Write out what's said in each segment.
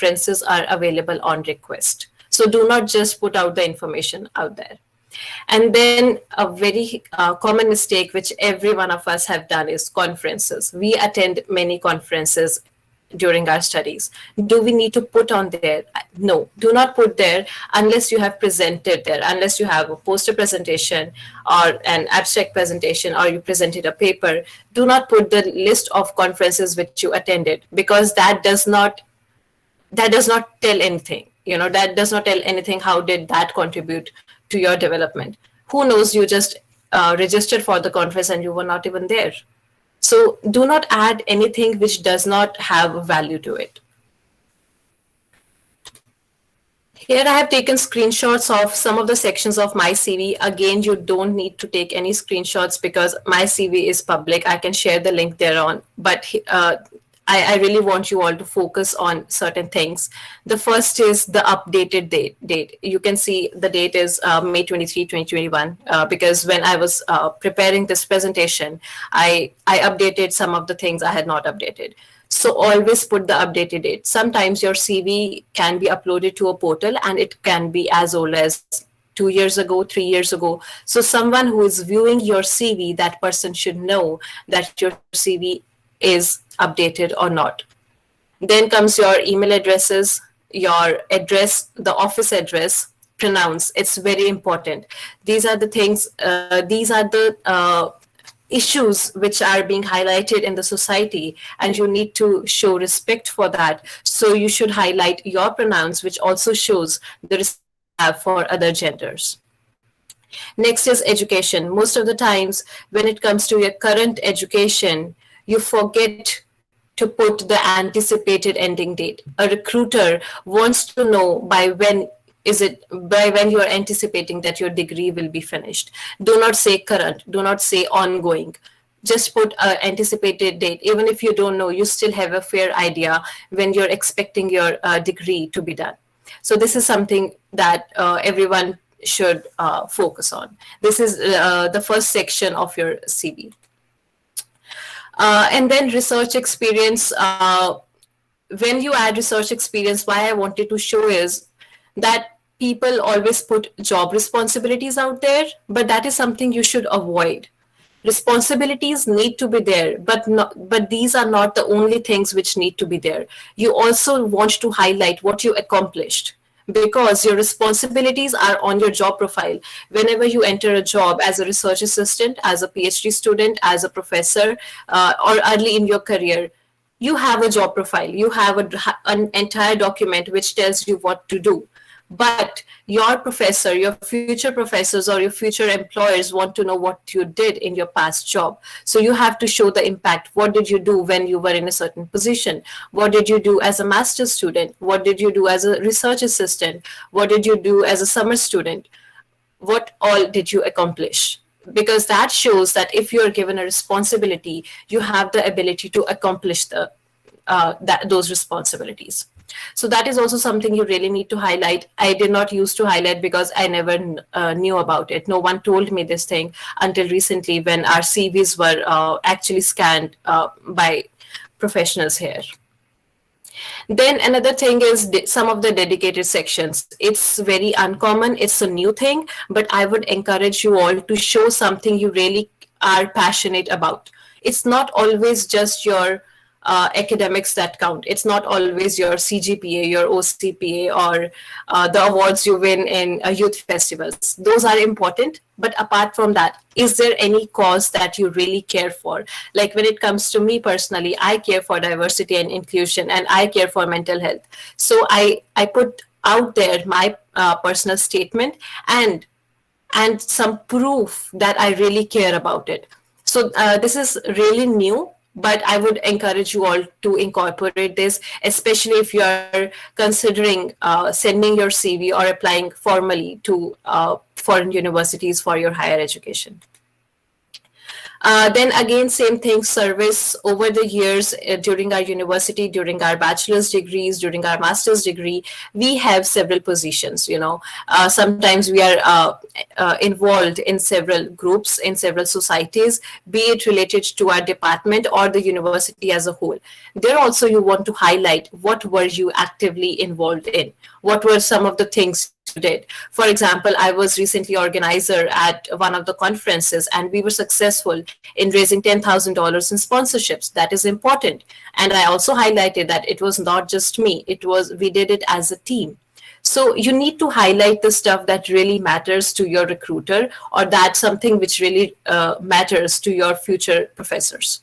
conferences are available on request. So do not just put out the information out there. And then a very common mistake which every one of us have done is conferences. We attend many conferences during our studies. Do we need to put on there? No, do not put there unless you have presented there, unless you have a poster presentation or an abstract presentation, or you presented a paper. Do not put the list of conferences which you attended, because that does not tell anything. That does not tell anything. How did that contribute to your development? Who knows, you just registered for the conference and you were not even there. So do not add anything which does not have value to it. Here I have taken screenshots of some of the sections of my CV. Again, you don't need to take any screenshots because my CV is public. I can share the link thereon. But I really want you all to focus on certain things. The first is the updated date. You can see the date is May 23, 2021, because when I was preparing this presentation, I updated some of the things I had not updated. So always put the updated date. Sometimes your CV can be uploaded to a portal and it can be as old as 2 years ago, 3 years ago. So someone who is viewing your CV, that person should know that your CV is updated or not. Then comes your email addresses, your address, the office address, pronounce. It's very important. These are the things, these are the issues which are being highlighted in the society, and you need to show respect for that. So you should highlight your pronouns, which also shows the respect you have for other genders. Next is education. Most of the times when it comes to your current education, you forget to put the anticipated ending date. A recruiter wants to know by when you are anticipating that your degree will be finished. Do not say current, do not say ongoing. Just put an anticipated date. Even if you don't know, you still have a fair idea when you're expecting your degree to be done. So this is something that everyone should focus on. This is the first section of your CV. And then research experience. When you add research experience, why I wanted to show is that people always put job responsibilities out there, but that is something you should avoid. Responsibilities need to be there, but these are not the only things which need to be there. You also want to highlight what you accomplished, because your responsibilities are on your job profile. Whenever you enter a job as a research assistant, as a PhD student, as a professor, or early in your career, you have a job profile. You have an entire document which tells you what to do. But your professor, your future professors, or your future employers want to know what you did in your past job. So you have to show the impact. What did you do when you were in a certain position? What did you do as a master's student? What did you do as a research assistant? What did you do as a summer student? What all did you accomplish? Because that shows that if you're given a responsibility, you have the ability to accomplish those responsibilities. So that is also something you really need to highlight. I did not used to highlight because I never knew about it. No one told me this thing until recently, when our CVs were actually scanned by professionals here. Then another thing is some of the dedicated sections. It's very uncommon. It's a new thing, but I would encourage you all to show something you really are passionate about. It's not always just your academics that count. It's not always your CGPA, your OCPA, or the awards you win in youth festivals. Those are important. But apart from that, is there any cause that you really care for? Like when it comes to me personally, I care for diversity and inclusion, and I care for mental health. So I put out there my personal statement and some proof that I really care about it. So this is really new, but I would encourage you all to incorporate this, especially if you are considering sending your CV or applying formally to foreign universities for your higher education. Then again, same thing, service over the years during our university, during our bachelor's degrees, during our master's degree, we have several positions, sometimes we are involved in several groups, in several societies, be it related to our department or the university as a whole. There also you want to highlight what were you actively involved in, what were some of the things you did. For example, I was recently organizer at one of the conferences, and we were successful in raising $10,000 in sponsorships. That is important. And I also highlighted that it was not just me, we did it as a team. So you need to highlight the stuff that really matters to your recruiter, or that's something which really matters to your future professors.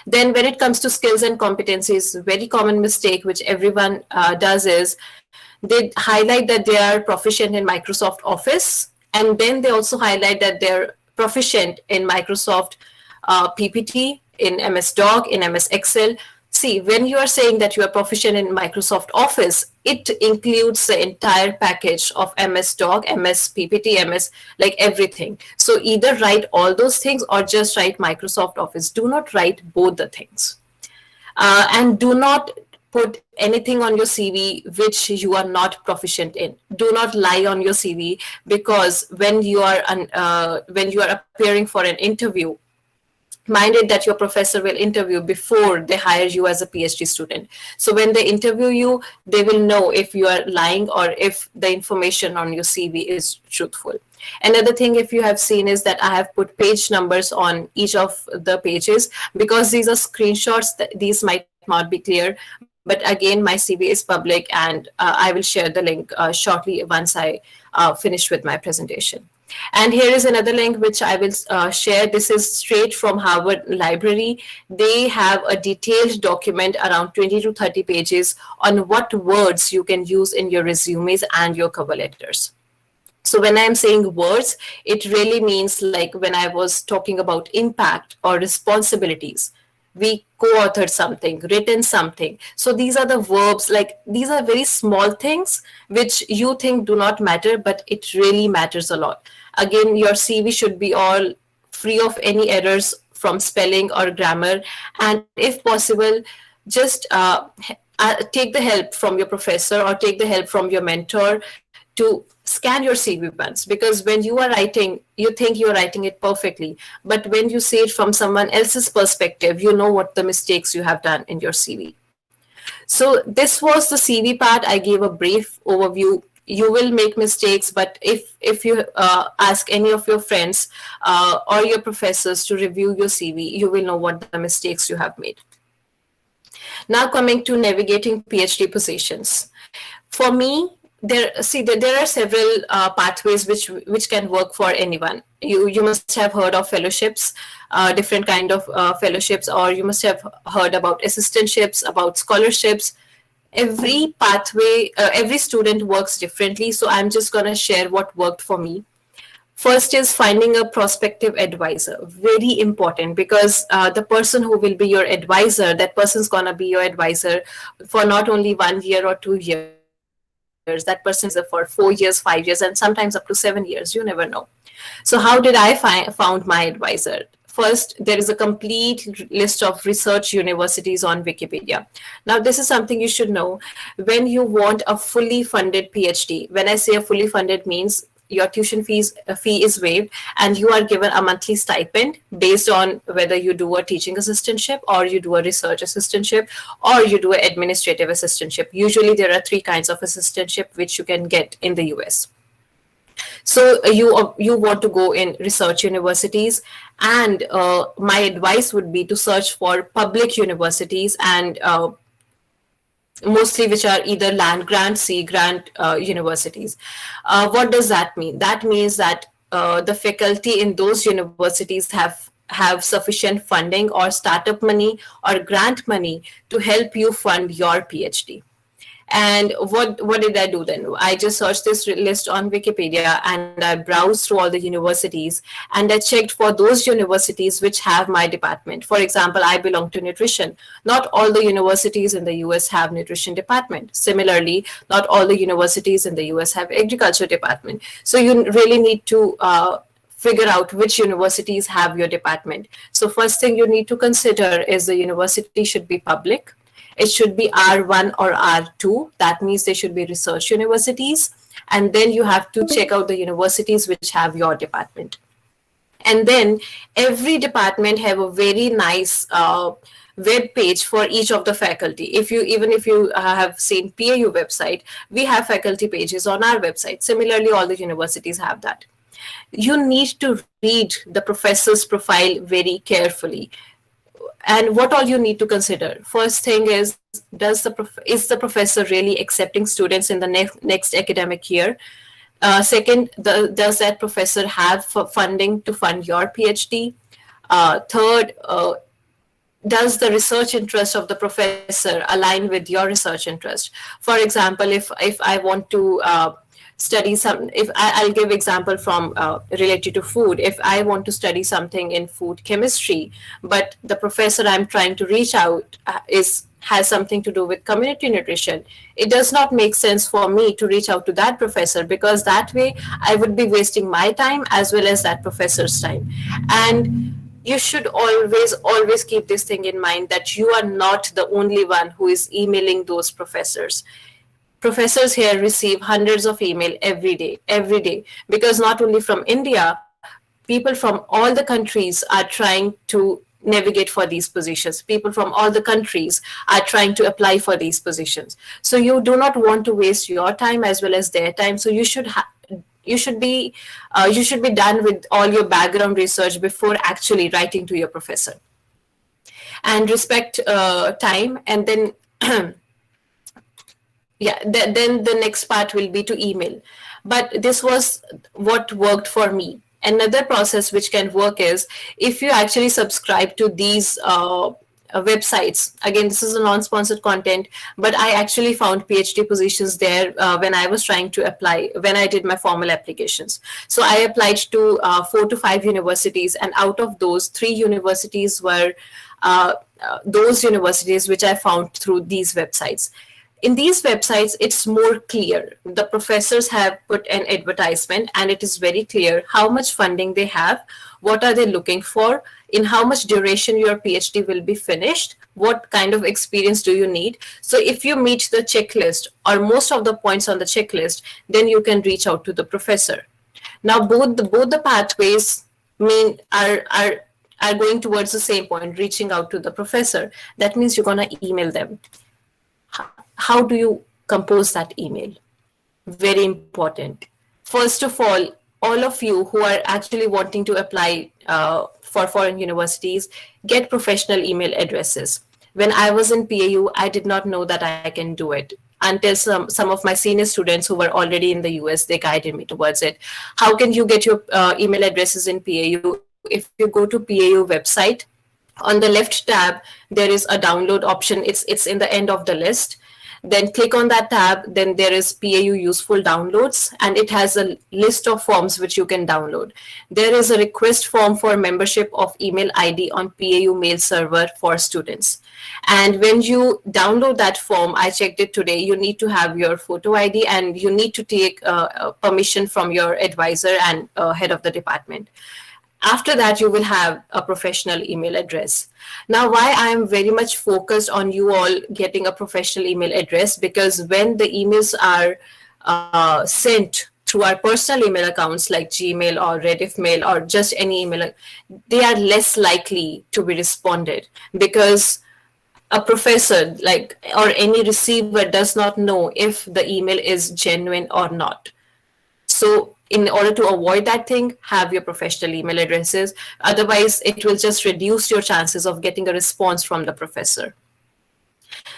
Then when it comes to skills and competencies, very common mistake which everyone does is they highlight that they are proficient in Microsoft Office, and then they also highlight that they're proficient in Microsoft PPT, in MS Doc, in MS Excel. See, when you are saying that you are proficient in Microsoft Office, it includes the entire package of MS Doc, MS PPT, MS, like everything. So either write all those things or just write Microsoft Office. Do not write both the things. And do not put anything on your CV which you are not proficient in. Do not lie on your CV, because when you are appearing for an interview, mind it that your professor will interview before they hire you as a PhD student. So when they interview you, they will know if you are lying or if the information on your CV is truthful. Another thing, if you have seen, is that I have put page numbers on each of the pages, because these are screenshots. These might not be clear, but again, my CV is public, and I will share the link shortly once I finish with my presentation. And here is another link which I will share. This is straight from Harvard Library. They have a detailed document around 20 to 30 pages on what words you can use in your resumes and your cover letters. So when I'm saying words, it really means like when I was talking about impact or responsibilities. We co-authored something, written something. So these are the verbs, like these are very small things which you think do not matter, but it really matters a lot. Again, your CV should be all free of any errors from spelling or grammar. And if possible, just take the help from your professor or take the help from your mentor to scan your CV once, because when you are writing, you think you're writing it perfectly, but when you see it from someone else's perspective, you know what the mistakes you have done in your CV. So this was the CV part. I gave a brief overview. You will make mistakes, but if you ask any of your friends or your professors to review your CV, you will know what the mistakes you have made. Now coming to navigating PhD positions. For me, there are several pathways which can work for anyone. You must have heard of fellowships, different kind of fellowships, or you must have heard about assistantships, about scholarships. Every pathway, every student works differently. So I'm just going to share what worked for me. First is finding a prospective advisor. Very important, because the person who will be your advisor, that person's going to be your advisor for not only 1 year or 2 years. That person is for 4 years, 5 years, and sometimes up to 7 years. You never know. So how did I found my advisor? First, there is a complete list of research universities on Wikipedia. Now, this is something you should know. When you want a fully funded PhD, when I say a fully funded means your tuition fee is waived and you are given a monthly stipend based on whether you do a teaching assistantship or you do a research assistantship or you do an administrative assistantship. Usually there are 3 kinds of assistantship which you can get in the US. So you want to go in research universities, and my advice would be to search for public universities, and mostly which are either land grant, sea grant universities. What does that mean? That means that the faculty in those universities have sufficient funding or startup money or grant money to help you fund your PhD. And what did I do then? I just searched this list on Wikipedia and I browsed through all the universities and I checked for those universities which have my department. For example, I belong to nutrition. Not all the universities in the US have nutrition department. Similarly, not all the universities in the US have agriculture department. So you really need to figure out which universities have your department. So first thing you need to consider is the university should be public. It should be R1 or R2. That means they should be research universities. And then you have to check out the universities which have your department. And then every department have a very nice web page for each of the faculty. Even if you have seen PAU website, we have faculty pages on our website. Similarly, all the universities have that. You need to read the professor's profile very carefully. And what all you need to consider? First thing is is the professor really accepting students in the next academic year? Second, does that professor have funding to fund your PhD? Third, does the research interest of the professor align with your research interest? For example, if I want to study some, if I'll give example from related to food. If I want to study something in food chemistry, but the professor I'm trying to reach out has something to do with community nutrition, it does not make sense for me to reach out to that professor, because that way I would be wasting my time as well as that professor's time. And you should always keep this thing in mind, that you are not the only one who is emailing those professors. Professors here receive hundreds of email every day, because not only from India, people from all the countries are trying to navigate for these positions. People from all the countries are trying to apply for these positions. So you do not want to waste your time as well as their time. So you should be done with all your background research before actually writing to your professor. And respect time. And then then the next part will be to email. But this was what worked for me. Another process which can work is if you actually subscribe to these websites. Again, this is a non-sponsored content, but I actually found PhD positions there when I was trying to apply, when I did my formal applications. So I applied to 4 to 5 universities, and out of those, 3 universities were those universities which I found through these websites. In these websites, it's more clear. The professors have put an advertisement, and it is very clear how much funding they have, what are they looking for, in how much duration your PhD will be finished, what kind of experience do you need. So if you meet the checklist or most of the points on the checklist, then you can reach out to the professor. Now, both the pathways are going towards the same point, reaching out to the professor. That means you're going to email them. How do you compose that email? Very important. First of all of you who are actually wanting to apply for foreign universities, get professional email addresses. When I was in PAU, I did not know that I can do it until some of my senior students who were already in the US, they guided me towards it. How can you get your email addresses in PAU? If you go to PAU website, on the left tab, there is a download option. It's in the end of the list. Then click on that tab, then there is PAU useful downloads, and it has a list of forms which you can download. There is a request form for membership of email ID on PAU mail server for students. And when you download that form, I checked it today, you need to have your photo ID, and you need to take permission from your advisor and head of the department. After that, you will have a professional email address. Now, why I am very much focused on you all getting a professional email address, because when the emails are sent through our personal email accounts like Gmail or Rediff Mail or just any email, they are less likely to be responded, because a professor or any receiver does not know if the email is genuine or not. So in order to avoid that thing, have your professional email addresses. Otherwise, it will just reduce your chances of getting a response from the professor.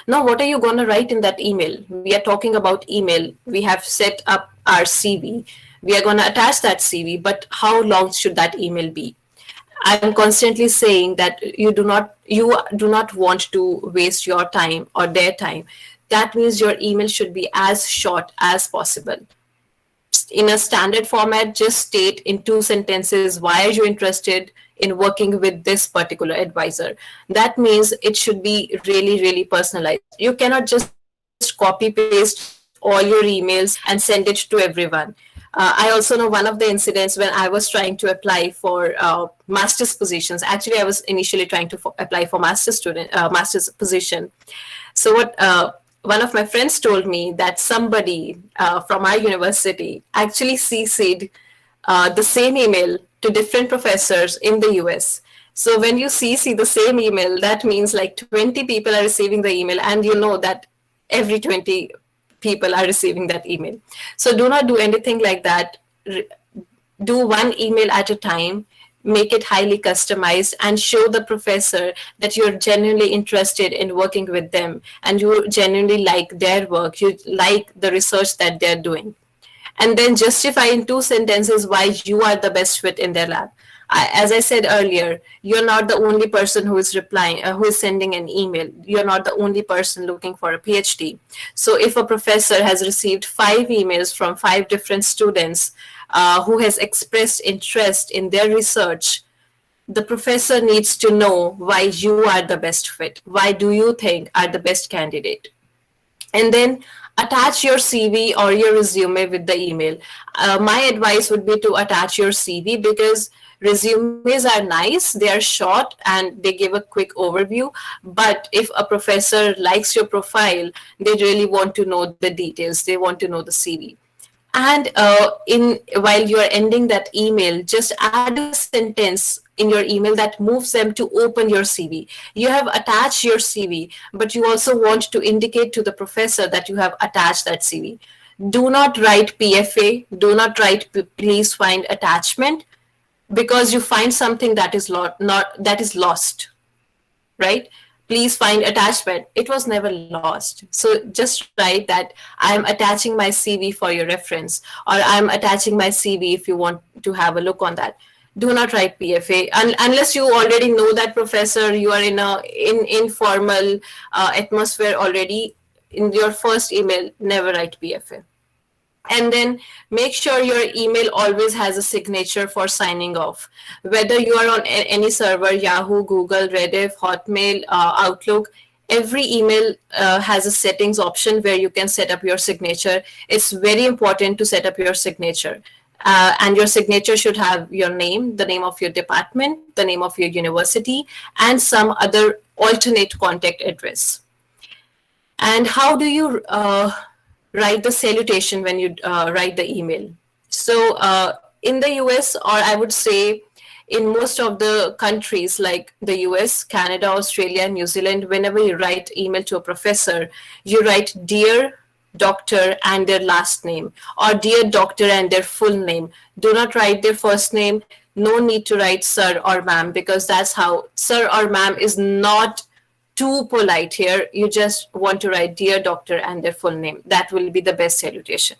Now, what are you going to write in that email? We are talking about email. We have set up our CV. We are going to attach that CV, but how long should that email be? I'm constantly saying that you do not want to waste your time or their time. That means your email should be as short as possible. In a standard format, just state in 2 sentences, why are you interested in working with this particular advisor? That means it should be really, really personalized. You cannot just copy paste all your emails and send it to everyone. I also know one of the incidents when I was trying to apply for master's positions. Actually, I was initially trying to apply for master's position. So what one of my friends told me that somebody from our university actually CC'd the same email to different professors in the US. So when you CC the same email, that means like 20 people are receiving the email, and you know that every 20 people are receiving that email. So do not do anything like that. Do one email at a time, make it highly customized, and show the professor that you're genuinely interested in working with them and you genuinely like their work, you like the research that they're doing, and then justify in 2 sentences why you are the best fit in their lab. As I said earlier, you're not the only person who is replying, who is sending an email. You're not the only person looking for a PhD. So if a professor has received 5 emails from 5 different students who has expressed interest in their research, the professor needs to know why you are the best fit. Why do you think are the best candidate? And then attach your CV or your resume with the email. My advice would be to attach your CV because resumes are nice, they are short and they give a quick overview. But if a professor likes your profile, they really want to know the details, they want to know the CV. And in while you are ending that email, just add a sentence in your email that moves them to open your CV. You have attached your CV, but you also want to indicate to the professor that you have attached that CV. Do not write PFA, do not write please find attachment, because you find something that is not that is lost, right? Please find attachment. It was never lost. So just write that I'm attaching my CV for your reference, or I'm attaching my CV if you want to have a look on that. Do not write PFA unless you already know that professor, you are in a informal atmosphere already. In your first email, never write PFA. And then make sure your email always has a signature for signing off. Whether you are on any server, Yahoo, Google, Rediff, Hotmail, Outlook, every email has a settings option where you can set up your signature. It's very important to set up your signature. And your signature should have your name, the name of your department, the name of your university, and some other alternate contact address. And how do you write the salutation when you write the email? So in the US, or I would say in most of the countries like the US, Canada, Australia, New Zealand, whenever you write email to a professor, you write dear doctor and their last name, or dear doctor and their full name. Do not write their first name. No need to write sir or ma'am, because that's how sir or ma'am is not too polite here. You just want to write dear doctor and their full name. That will be the best salutation.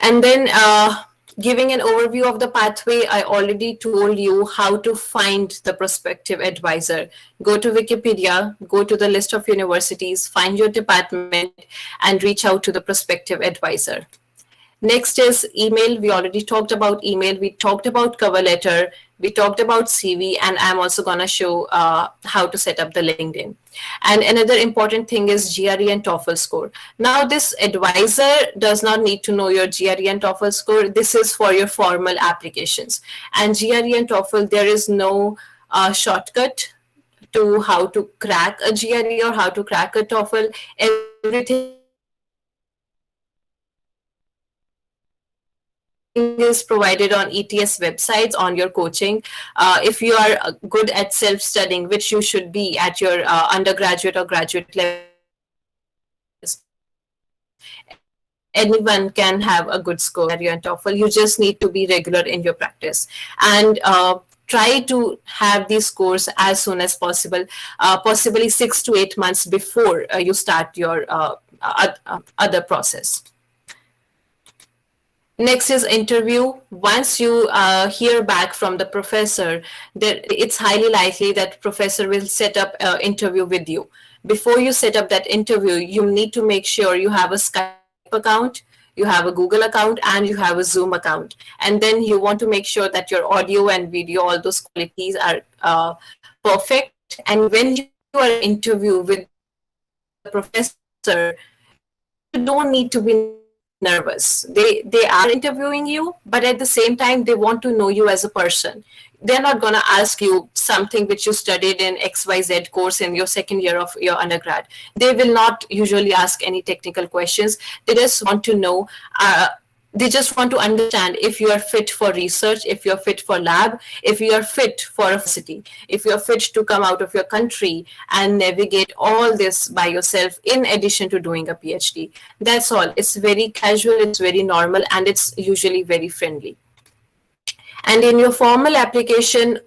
And then giving an overview of the pathway, I already told you how to find the prospective advisor. Go to Wikipedia, go to the list of universities, find your department, and reach out to the prospective advisor. Next is email. We already talked about email. We talked about cover letter. We talked about CV, and I'm also going to show how to set up the LinkedIn. And another important thing is GRE and TOEFL score. Now, this advisor does not need to know your GRE and TOEFL score. This is for your formal applications. And GRE and TOEFL, there is no shortcut to how to crack a GRE or how to crack a TOEFL. Everything is provided on ETS websites on your coaching. If you are good at self-studying, which you should be at your undergraduate or graduate level, anyone can have a good score at your TOEFL. You just need to be regular in your practice and try to have these scores as soon as possible, possibly 6 to 8 months before you start your other process. Next is interview. Once you hear back from the professor, it's highly likely that professor will set up an interview with you. Before you set up that interview, you need to make sure you have a Skype account, you have a Google account, and you have a Zoom account. And then you want to make sure that your audio and video, all those qualities are perfect. And when you are interview with the professor, you don't need to be nervous. They are interviewing you, but at the same time they want to know you as a person. They're not going to ask you something which you studied in XYZ course in your second year of your undergrad. They will not usually ask any technical questions. They just want to know, they just want to understand if you are fit for research, if you're fit for lab, if you are fit for a city, if you're fit to come out of your country and navigate all this by yourself in addition to doing a PhD. That's all. It's very casual, it's very normal, and it's usually very friendly. And in your formal application,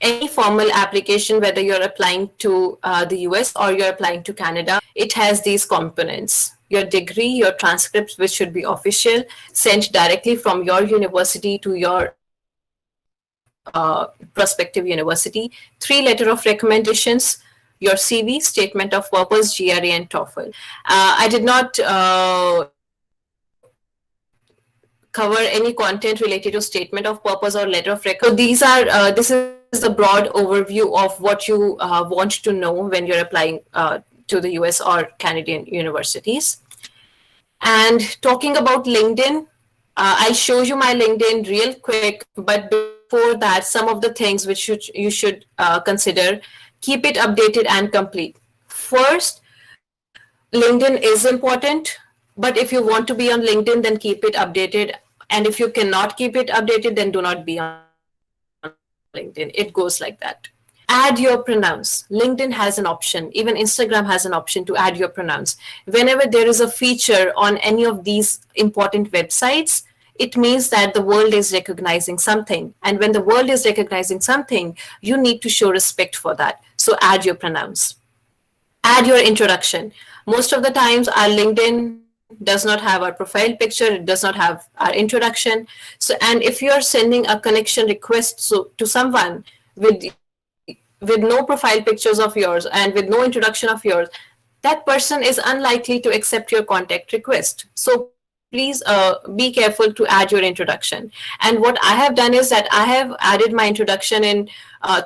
any formal application, whether you're applying to the US or you're applying to Canada, it has these components. Your degree, your transcripts, which should be official, sent directly from your university to your prospective university, 3 letter of recommendations, your CV, statement of purpose, GRE, and TOEFL. I did not cover any content related to statement of purpose or letter of recommendation. So these are this is the broad overview of what you want to know when you're applying to the US or Canadian universities. And talking about LinkedIn, I'll show you my LinkedIn real quick, but before that, some of the things which you should consider: keep it updated and complete. First, LinkedIn is important, but if you want to be on LinkedIn, then keep it updated. And if you cannot keep it updated, then do not be on LinkedIn. It goes like that. Add your pronouns. LinkedIn has an option. Even Instagram has an option to add your pronouns. Whenever there is a feature on any of these important websites, it means that the world is recognizing something. And when the world is recognizing something, you need to show respect for that. So add your pronouns. Add your introduction. Most of the times our LinkedIn does not have our profile picture, it does not have our introduction. So, and if you're sending a connection request to someone with no profile pictures of yours and with no introduction of yours, that person is unlikely to accept your contact request. So please be careful to add your introduction. And what I have done is that I have added my introduction in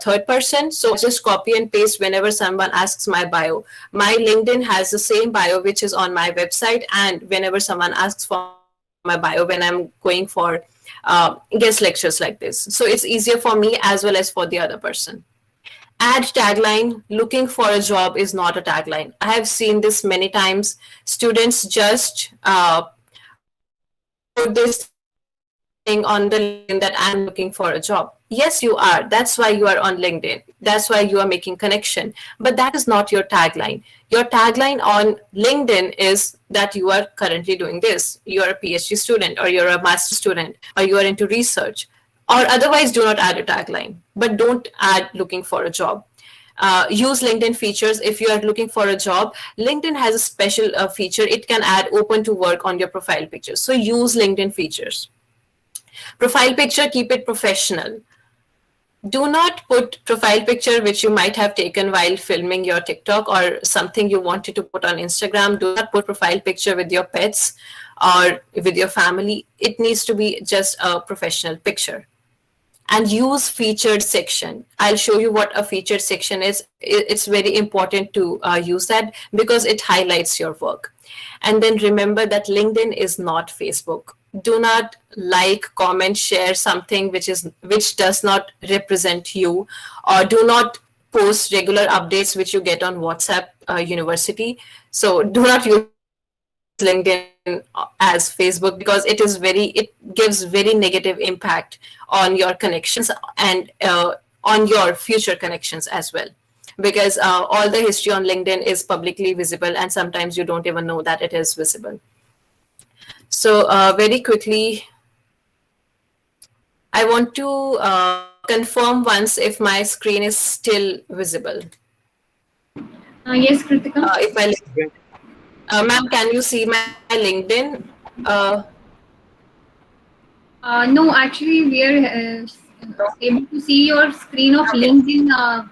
third person. So I just copy and paste whenever someone asks my bio. My LinkedIn has the same bio which is on my website, and whenever someone asks for my bio when I'm going for guest lectures like this. So it's easier for me as well as for the other person. Add tagline: looking for a job is not a tagline. I have seen this many times. Students just put this thing on the LinkedIn that I'm looking for a job. Yes, you are. That's why you are on LinkedIn. That's why you are making connection. But that is not your tagline. Your tagline on LinkedIn is that you are currently doing this. You are a PhD student, or you're a master student, or you are into research. Or otherwise, do not add a tagline. But don't add looking for a job. Use LinkedIn features. If you are looking for a job, LinkedIn has a special feature. It can add open to work on your profile picture. So use LinkedIn features. Profile picture, keep it professional. Do not put profile picture which you might have taken while filming your TikTok or something you wanted to put on Instagram. Do not put profile picture with your pets or with your family. It needs to be just a professional picture. And use featured section. I'll show you what a featured section is. It's very important to use that because it highlights your work. And then remember that LinkedIn is not Facebook. Do not like, comment, share something which does not represent you, or do not post regular updates which you get on WhatsApp University. So do not use LinkedIn as Facebook because it gives very negative impact on your connections and on your future connections as well. Because all the history on LinkedIn is publicly visible, and sometimes you don't even know that it is visible. So very quickly, I want to confirm once if my screen is still visible. Yes, Kritika. If my ma'am, can you see my LinkedIn? No, actually, we are able to see your screen of Okay. LinkedIn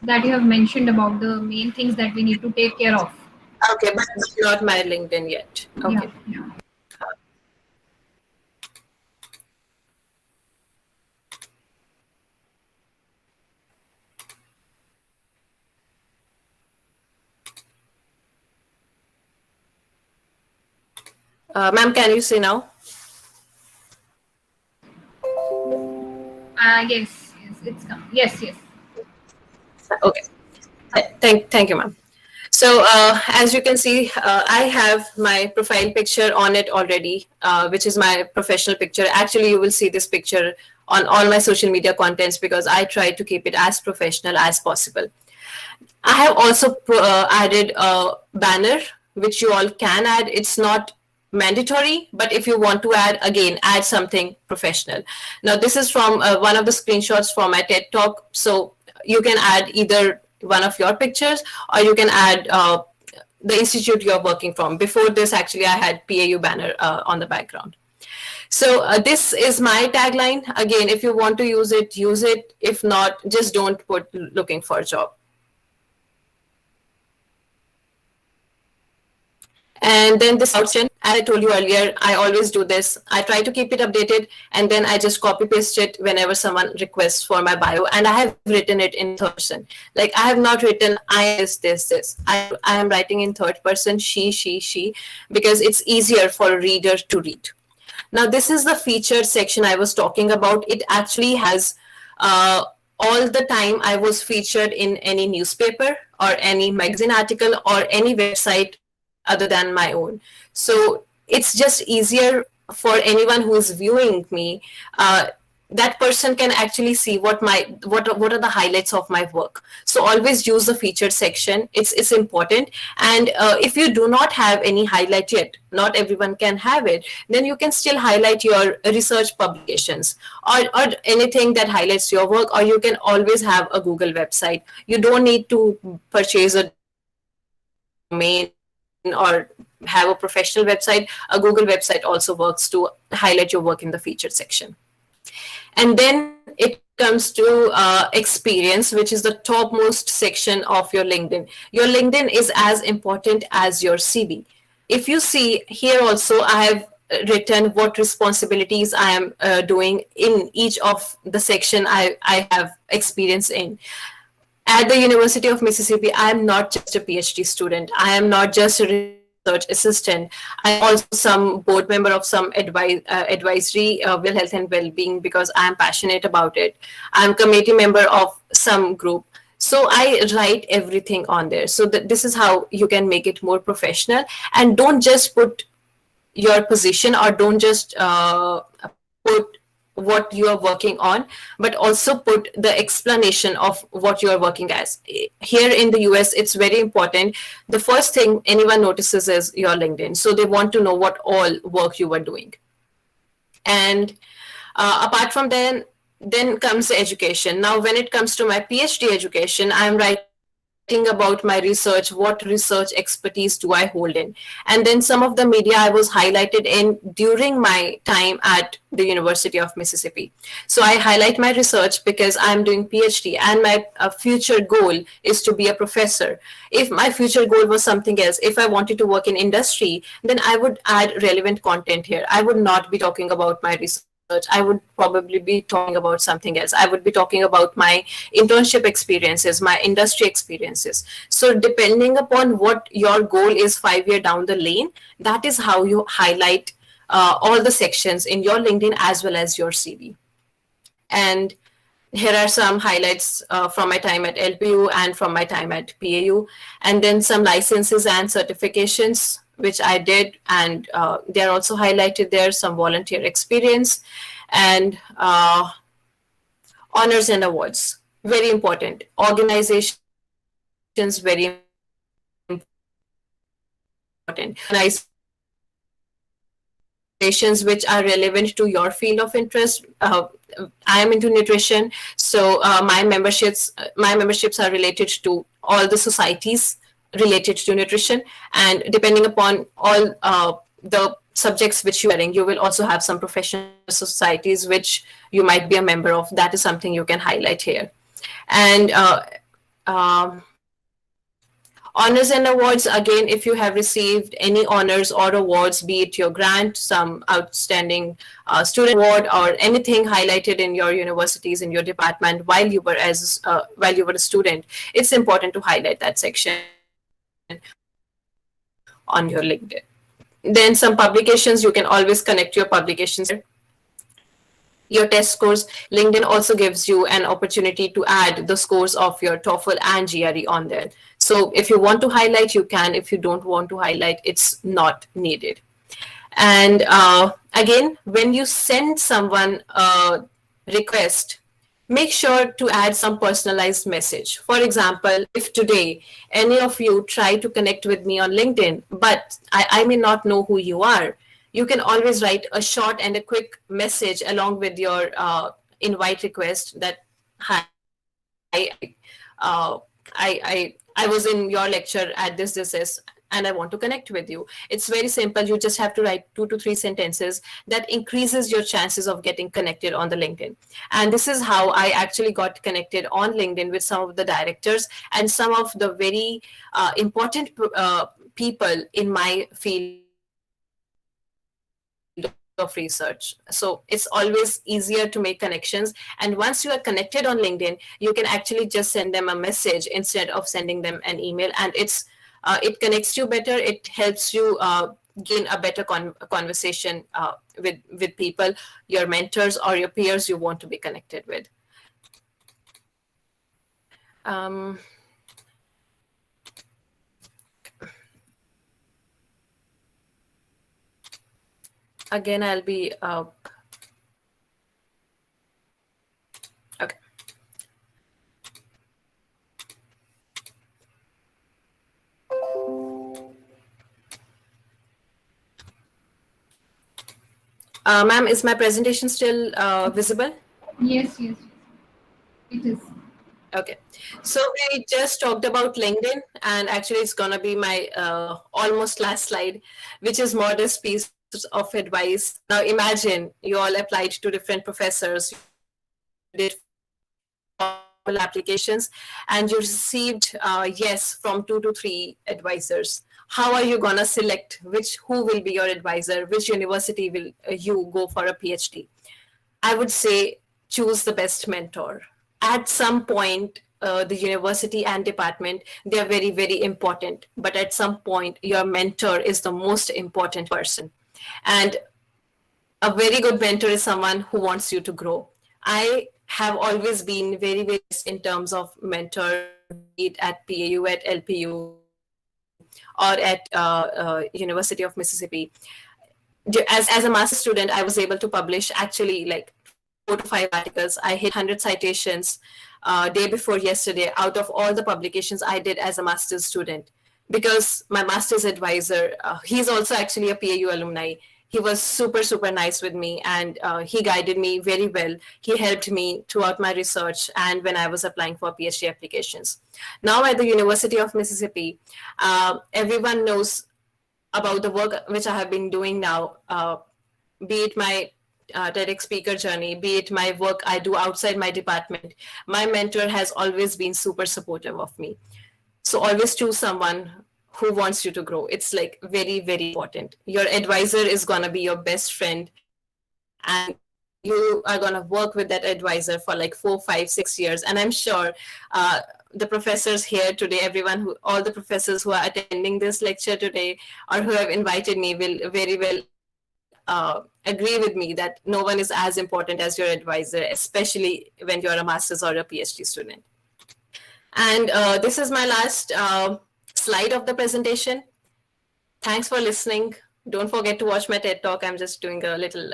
that you have mentioned about the main things that we need to take care of. Okay, but not my LinkedIn yet. Yeah, Okay. yeah. Ma'am, can you see now? Yes, it's come. Yes. Okay. Thank you, ma'am. So as you can see, I have my profile picture on it already, which is my professional picture. Actually, you will see this picture on all my social media contents because I try to keep it as professional as possible. I have also added a banner, which you all can add. It's not mandatory, but if you want to add, again, add something professional. Now, this is from one of the screenshots from my TED Talk. So you can add either one of your pictures or you can add the institute you're working from. Before this, actually, I had PAU banner on the background. So this is my tagline. Again, if you want to use it, use it. If not, just don't put looking for a job. And then this section, as I told you earlier, I always do this. I try to keep it updated and then I just copy paste it whenever someone requests for my bio. And I have written it in third person. Like I have not written I am this. I am writing in third person, she, because it's easier for a reader to read. Now, this is the featured section I was talking about. It actually has all the time I was featured in any newspaper or any magazine article or any website other than my own. So it's just easier for anyone who is viewing me. That person can actually see what are the highlights of my work. So always use the featured section. It's important. And if you do not have any highlight yet, not everyone can have it, then you can still highlight your research publications or anything that highlights your work, or you can always have a Google website. You don't need to purchase a domain or have a professional website. A Google website also works to highlight your work in the featured section. And then it comes to experience, which is the topmost section of your LinkedIn. Your LinkedIn is as important as your CV. If you see here also, I have written what responsibilities I am doing in each of the section I have experience in. At the University of Mississippi, I am not just a PhD student. I am not just a research assistant. I am also some board member of some advisory, Will Health and Wellbeing, because I am passionate about it. I'm committee member of some group. So I write everything on there. So this is how you can make it more professional. And don't just put your position or don't just put what you are working on, but also put the explanation of what you are working as. Here in the US, it's very important. The first thing anyone notices is your LinkedIn. So they want to know what all work you were doing. And apart from then comes the education. Now, when it comes to my PhD education, I'm writing about my research, what research expertise do I hold in, and then some of the media I was highlighted in during my time at the University of Mississippi. So I highlight my research because I'm doing PhD and my future goal is to be a professor. If my future goal was something else, if I wanted to work in industry, then I would add relevant content here. I would not be talking about my research. I would probably be talking about something else. I would be talking about my internship experiences, my industry experiences. So depending upon what your goal is 5 years down the lane, that is how you highlight all the sections in your LinkedIn as well as your CV. And here are some highlights from my time at LPU and from my time at PAU, and then some licenses and certifications which I did, and they're also highlighted there, some volunteer experience, and honors and awards. Very important. Organizations, very important. Organizations which are relevant to your field of interest. I am into nutrition, so my memberships are related to all the societies related to nutrition, and depending upon all the subjects which you are in, you will also have some professional societies which you might be a member of. That is something you can highlight here. And honors and awards, again, if you have received any honors or awards, be it your grant, some outstanding student award, or anything highlighted in your universities, in your department while you were a student, it's important to highlight that section on your LinkedIn. Then some publications, you can always connect your publications there. Your test scores. LinkedIn also gives you an opportunity to add the scores of your TOEFL and GRE on there. So if you want to highlight, you can. If you don't want to highlight, it's not needed. And again, when you send someone a request, make sure to add some personalized message. For example, if today any of you try to connect with me on LinkedIn, but I may not know who you are, you can always write a short and a quick message along with your invite request that, hi, I was in your lecture at this, and I want to connect with you. It's very simple. You just have to write 2 to 3 sentences that increases your chances of getting connected on the LinkedIn. And this is how I actually got connected on LinkedIn with some of the directors and some of the very important people in my field of research. So it's always easier to make connections. And once you are connected on LinkedIn, you can actually just send them a message instead of sending them an email. And it connects you better. It helps you gain a better conversation with people, your mentors or your peers you want to be connected with. um, Again, I'll be okay. Ma'am, is my presentation still visible? Yes, yes, it is. Okay. So we just talked about LinkedIn, and actually, it's gonna be my almost last slide, which is modest piece of advice. Now, imagine you all applied to different professors, you did formal applications, and you received yes from 2 to 3 advisors. How are you gonna select who will be your advisor? Which university will you go for a PhD? I would say choose the best mentor. At some point, the university and department, they are very, very important. But at some point, your mentor is the most important person. And a very good mentor is someone who wants you to grow. I have always been very, very in terms of mentors, be it at PAU, at LPU, or at University of Mississippi. As a master's student, I was able to publish actually like 4 to 5 articles. I hit 100 citations day before yesterday out of all the publications I did as a master's student, because my master's advisor, he's also actually a PAU alumni. He was super, super nice with me, and he guided me very well. He helped me throughout my research and when I was applying for PhD applications. Now at the University of Mississippi, everyone knows about the work which I have been doing now, be it my TEDx speaker journey, be it my work I do outside my department. My mentor has always been super supportive of me. So always choose someone who wants you to grow. It's like very, very important. Your advisor is going to be your best friend, and you are going to work with that advisor for like 4, 5, 6 years. And I'm sure the professors here today, all the professors who are attending this lecture today or who have invited me will very well agree with me that no one is as important as your advisor, especially when you're a master's or a PhD student. And this is my last slide of the presentation. Thanks for listening. Don't forget to watch my TED Talk. I'm just doing a little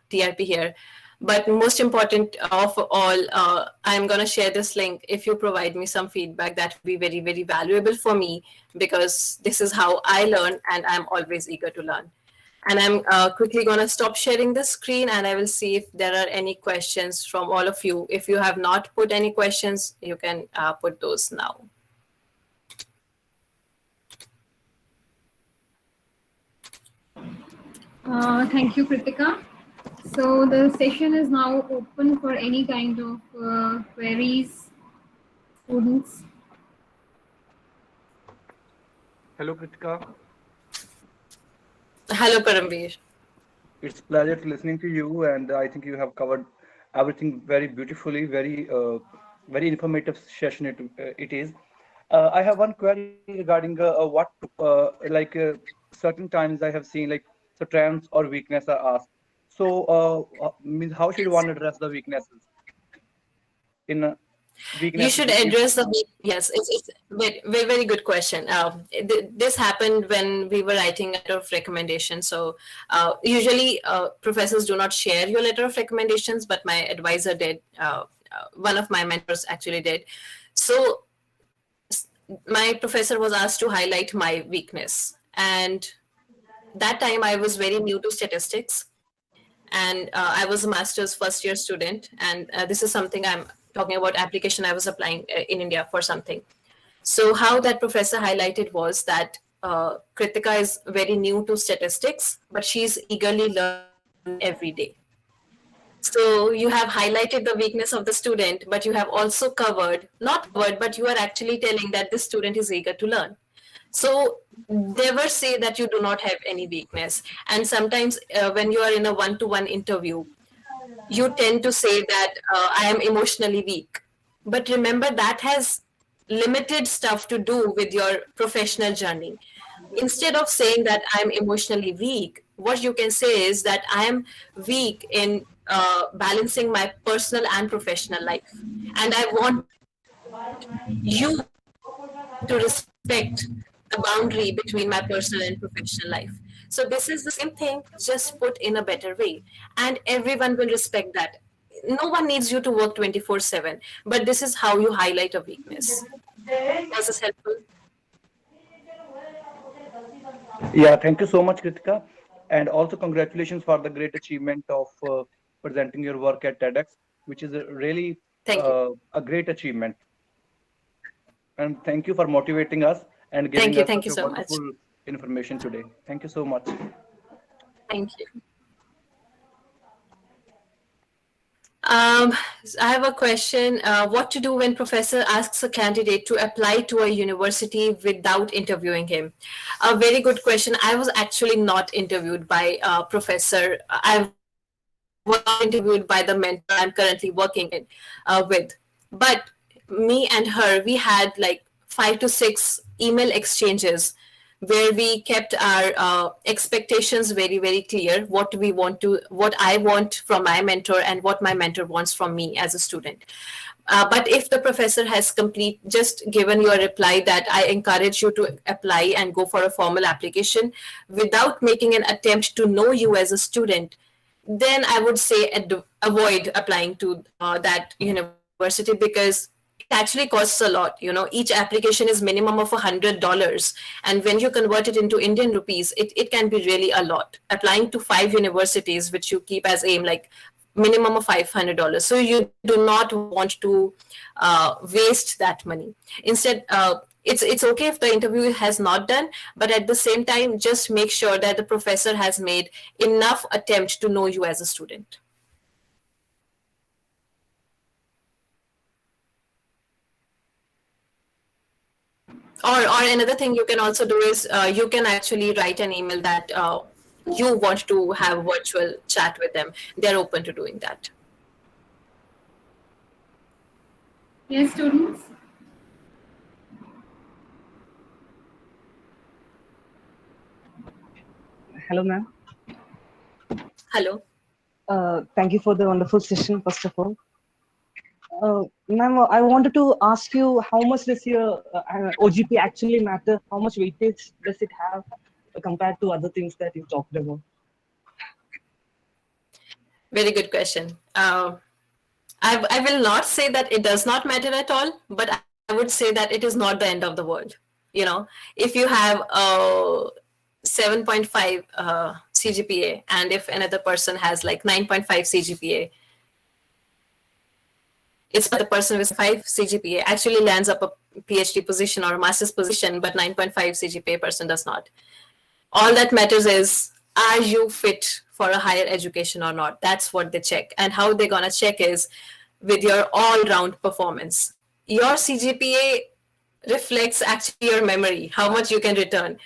TRP here. But most important of all, I'm going to share this link. If you provide me some feedback, that will be very, very valuable for me, because this is how I learn, and I'm always eager to learn. And I'm quickly going to stop sharing the screen, and I will see if there are any questions from all of you. If you have not put any questions, you can put those now. Thank you, Kritika. So the session is now open for any kind of queries, students. Hello, Kritika. Hello, Paramveer. It's a pleasure to listening to you, and I think you have covered everything very beautifully. Very informative session. It is. I have one query regarding what like certain times I have seen like strengths or weakness are asked. So, means how should one address the weaknesses in You weaknesses? should If address the yes, it's very good question. This happened when we were writing a letter of recommendation. So usually professors do not share your letter of recommendations, but my advisor did. One of my mentors actually did. So my professor was asked to highlight my weakness, and that time I was very new to statistics, and I was a master's first year student, and this is something I'm talking about application I was applying in India for something. So how that professor highlighted was that Kritika is very new to statistics, but she's eagerly learning every day. So you have highlighted the weakness of the student, but you have also not covered, but you are actually telling that this student is eager to learn. So never say that you do not have any weakness. And sometimes when you are in a one-to-one interview, you tend to say that I am emotionally weak. But remember, that has limited stuff to do with your professional journey. Instead of saying that I'm emotionally weak, what you can say is that I am weak in balancing my personal and professional life. And I want you to respect the boundary between my personal and professional life. So this is the same thing, just put in a better way. And everyone will respect that. No one needs you to work 24/7, but this is how you highlight a weakness. Was this helpful? yeah, thank you so much, Kritika, and also congratulations for the great achievement of presenting your work at TEDx, which is a really Thank you. a great achievement. And thank you for motivating us and Thank giving you. us Thank such you a so much. wonderful information today. Thank you so much. Thank you. Um, I have a question. What to do when professor asks a candidate to apply to a university without interviewing him? A very good question. I was actually not interviewed by a professor. I was interviewed by the mentor I'm currently working with. But me and her, we had like 5 to 6 email exchanges where we kept our expectations very clear, what I want from my mentor and what my mentor wants from me as a student. But if the professor has just given you a reply that I encourage you to apply and go for a formal application without making an attempt to know you as a student, then I would say avoid applying to that university, because it actually costs a lot. Each application is minimum of $100, and when you convert it into Indian rupees, it can be really a lot. Applying to 5 universities, which you keep as aim, like minimum of $500. So you do not want to waste that money. Instead, it's okay if the interview has not done, but at the same time, just make sure that the professor has made enough attempt to know you as a student. Or another thing you can also do is you can actually write an email that you want to have a virtual chat with them. They're open to doing that. Yes, students. Hello, ma'am. Hello. Thank you for the wonderful session, first of all. Ma'am, I wanted to ask you, how much does your OGP actually matter? How much weightage does it have compared to other things that you talked about? Very good question. I will not say that it does not matter at all, but I would say that it is not the end of the world. If you have a 7.5 CGPA, and if another person has like 9.5 CGPA, it's not the person with 5 CGPA actually lands up a PhD position or a master's position, but 9.5 CGPA person does not. All that matters is, are you fit for a higher education or not? That's what they check. And how they're going to check is with your all-round performance. Your CGPA reflects actually your memory, how much you can retain.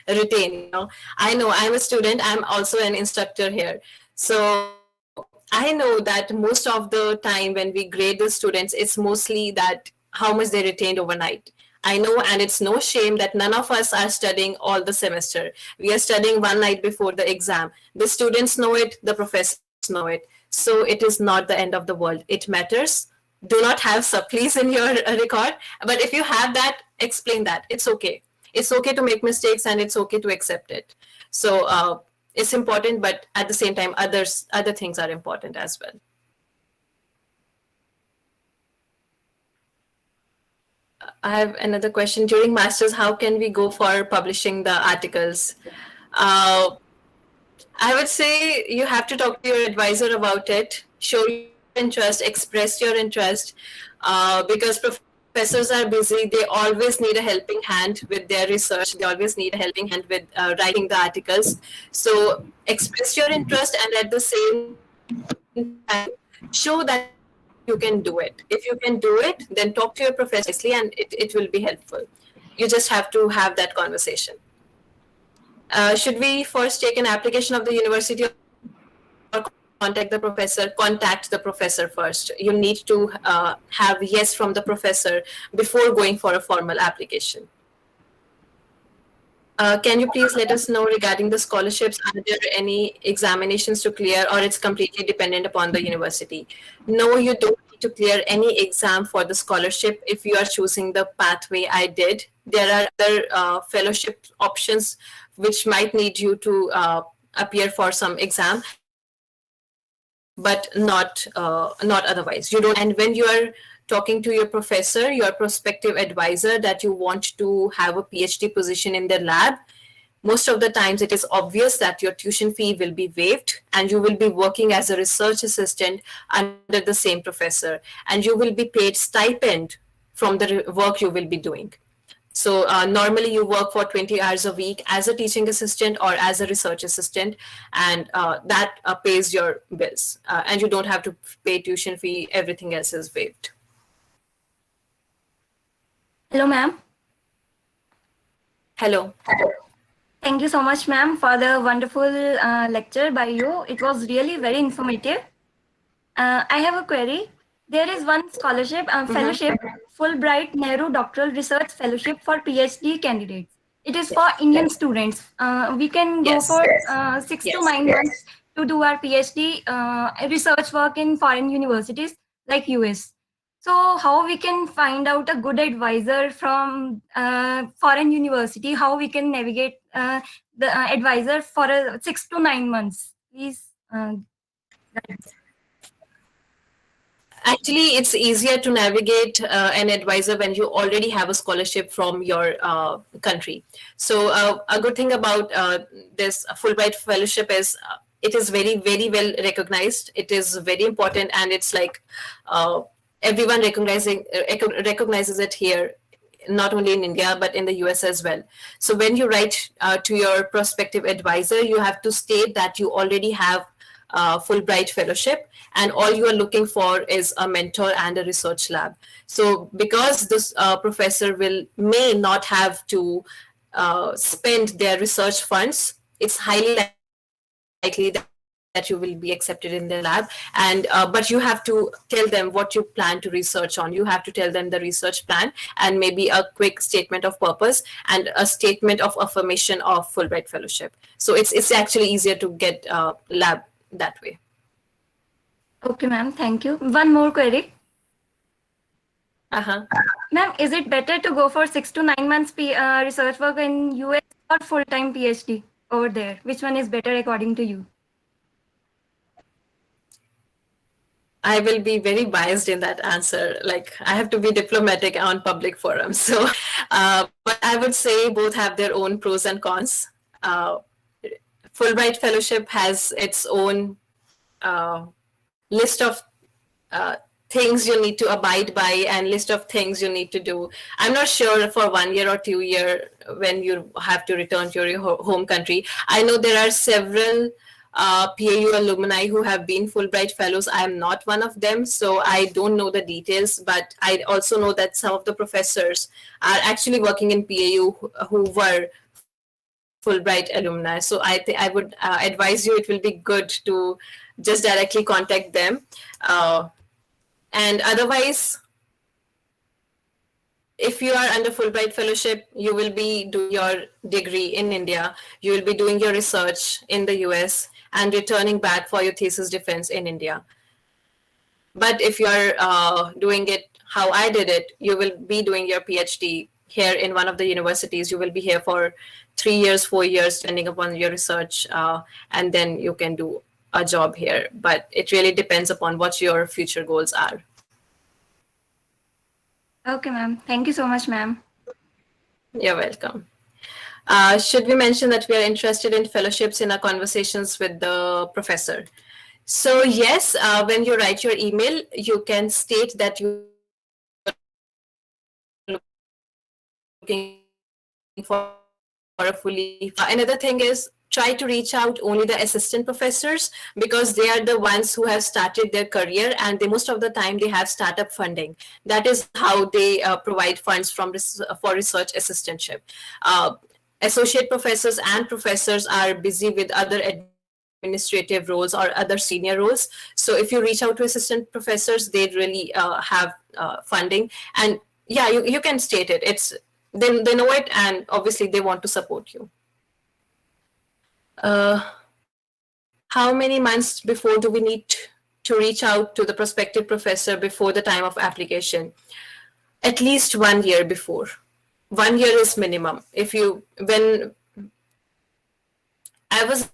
I know I'm a student, I'm also an instructor here. So I know that most of the time when we grade the students, it's mostly that how much they retained overnight. I know, and it's no shame that none of us are studying all the semester. We are studying one night before the exam. The students know it, the professors know it. So it is not the end of the world. It matters. Do not have supplies in your record. But if you have that, explain that. It's okay. It's okay to make mistakes, and it's okay to accept it. So it's important, but at the same time, other things are important as well. I have another question. During masters, how can we go for publishing the articles? I would say you have to talk to your advisor about it. Show your interest, express your interest, because professors are busy. They always need a helping hand with their research. They always need a helping hand with writing the articles. So express your interest, and at the same time, show that you can do it. If you can do it, then talk to your professor nicely, and it will be helpful. You just have to have that conversation. Should we first take an application of the university or contact the professor? Contact the professor first. You need to have yes from the professor before going for a formal application. Can you please let us know regarding the scholarships? Are there any examinations to clear, or it's completely dependent upon the university? No, you don't need to clear any exam for the scholarship if you are choosing the pathway I did. There are other fellowship options which might need you to appear for some exam, but not otherwise. You don't. And when you are talking to your professor, your prospective advisor, that you want to have a PhD position in their lab, most of the times it is obvious that your tuition fee will be waived, and you will be working as a research assistant under the same professor, and you will be paid stipend from the work you will be doing. So normally you work for 20 hours a week as a teaching assistant or as a research assistant, and that pays your bills, and you don't have to pay tuition fee. Everything else is waived. Hello, ma'am. Hello. Thank you so much, ma'am, for the wonderful lecture by you. It was really very informative. I have a query. There is one scholarship, fellowship, Fulbright Nehru Doctoral Research Fellowship for PhD candidates. It is for Indian students. We can go Yes. for 6 to 9 months to do our PhD research work in foreign universities like US. So how we can find out a good advisor from foreign university? How we can navigate the advisor for 6 to 9 months? Please. Actually, it's easier to navigate an advisor when you already have a scholarship from your country. So a good thing about this Fulbright Fellowship is it is very, very well recognized. It is very important, and it's like everyone recognizes it here, not only in India, but in the US as well. So when you write to your prospective advisor, you have to state that you already have Fulbright Fellowship, and all you are looking for is a mentor and a research lab. So because this professor may not have to spend their research funds, it's highly likely that you will be accepted in their lab. And but you have to tell them what you plan to research on. You have to tell them the research plan, and maybe a quick statement of purpose and a statement of affirmation of Fulbright Fellowship. So it's actually easier to get lab that way. Okay, ma'am. Thank you. One more query. Ma'am, is it better to go for 6 to 9 months research work in US or full-time PhD over there? Which one is better according to you? I will be very biased in that answer. Like, I have to be diplomatic on public forums. So, but I would say both have their own pros and cons. Fulbright Fellowship has its own list of things you need to abide by and list of things you need to do. I'm not sure for 1 year or 2 year when you have to return to your home country. I know there are several PAU alumni who have been Fulbright Fellows. I am not one of them, so I don't know the details, but I also know that some of the professors are actually working in PAU who were Fulbright alumni. So I would advise you, it will be good to just directly contact them. And otherwise, if you are under Fulbright Fellowship, you will be doing your degree in India, you will be doing your research in the US and returning back for your thesis defense in India. But if you are doing it how I did it, you will be doing your PhD here in one of the universities. You will be here for 3 years, 4 years, depending upon your research, and then you can do a job here. But it really depends upon what your future goals are. Okay, ma'am. Thank you so much, ma'am. You're welcome. Should we mention that we are interested in fellowships in our conversations with the professor? So yes, when you write your email, you can state that you are looking for a fully. Another thing is try to reach out only the assistant professors, because they are the ones who have started their career, and they most of the time they have startup funding. That is how they provide funds for research assistantship. Associate professors and professors are busy with other administrative roles or other senior roles. So if you reach out to assistant professors, they really have funding. And yeah, you can state it. They know it, and obviously they want to support you. How many months before do we need to reach out to the prospective professor before the time of application? At least 1 year before. 1 year is minimum. When I was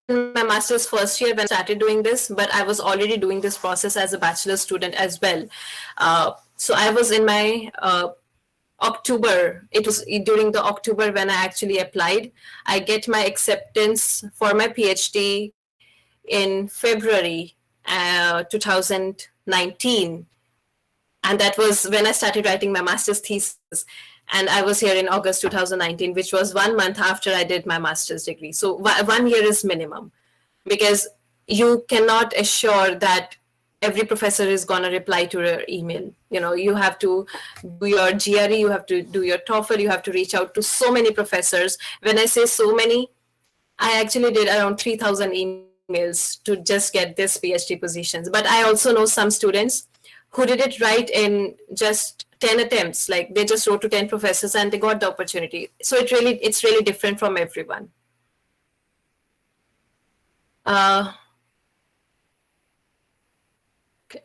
in my master's first year when I started doing this, but I was already doing this process as a bachelor's student as well. So I was in my October, it was during the October when I actually applied. I get my acceptance for my PhD in February 2019. And that was when I started writing my master's thesis. And I was here in August 2019, which was 1 month after I did my master's degree. So 1 year is minimum, because you cannot assure that every professor is going to reply to your email. You have to do your GRE, you have to do your TOEFL, you have to reach out to so many professors. When I say so many, I actually did around 3,000 emails to just get this PhD positions. But I also know some students who did it right in just 10 attempts. Like they just wrote to 10 professors and they got the opportunity. So it's really different from everyone.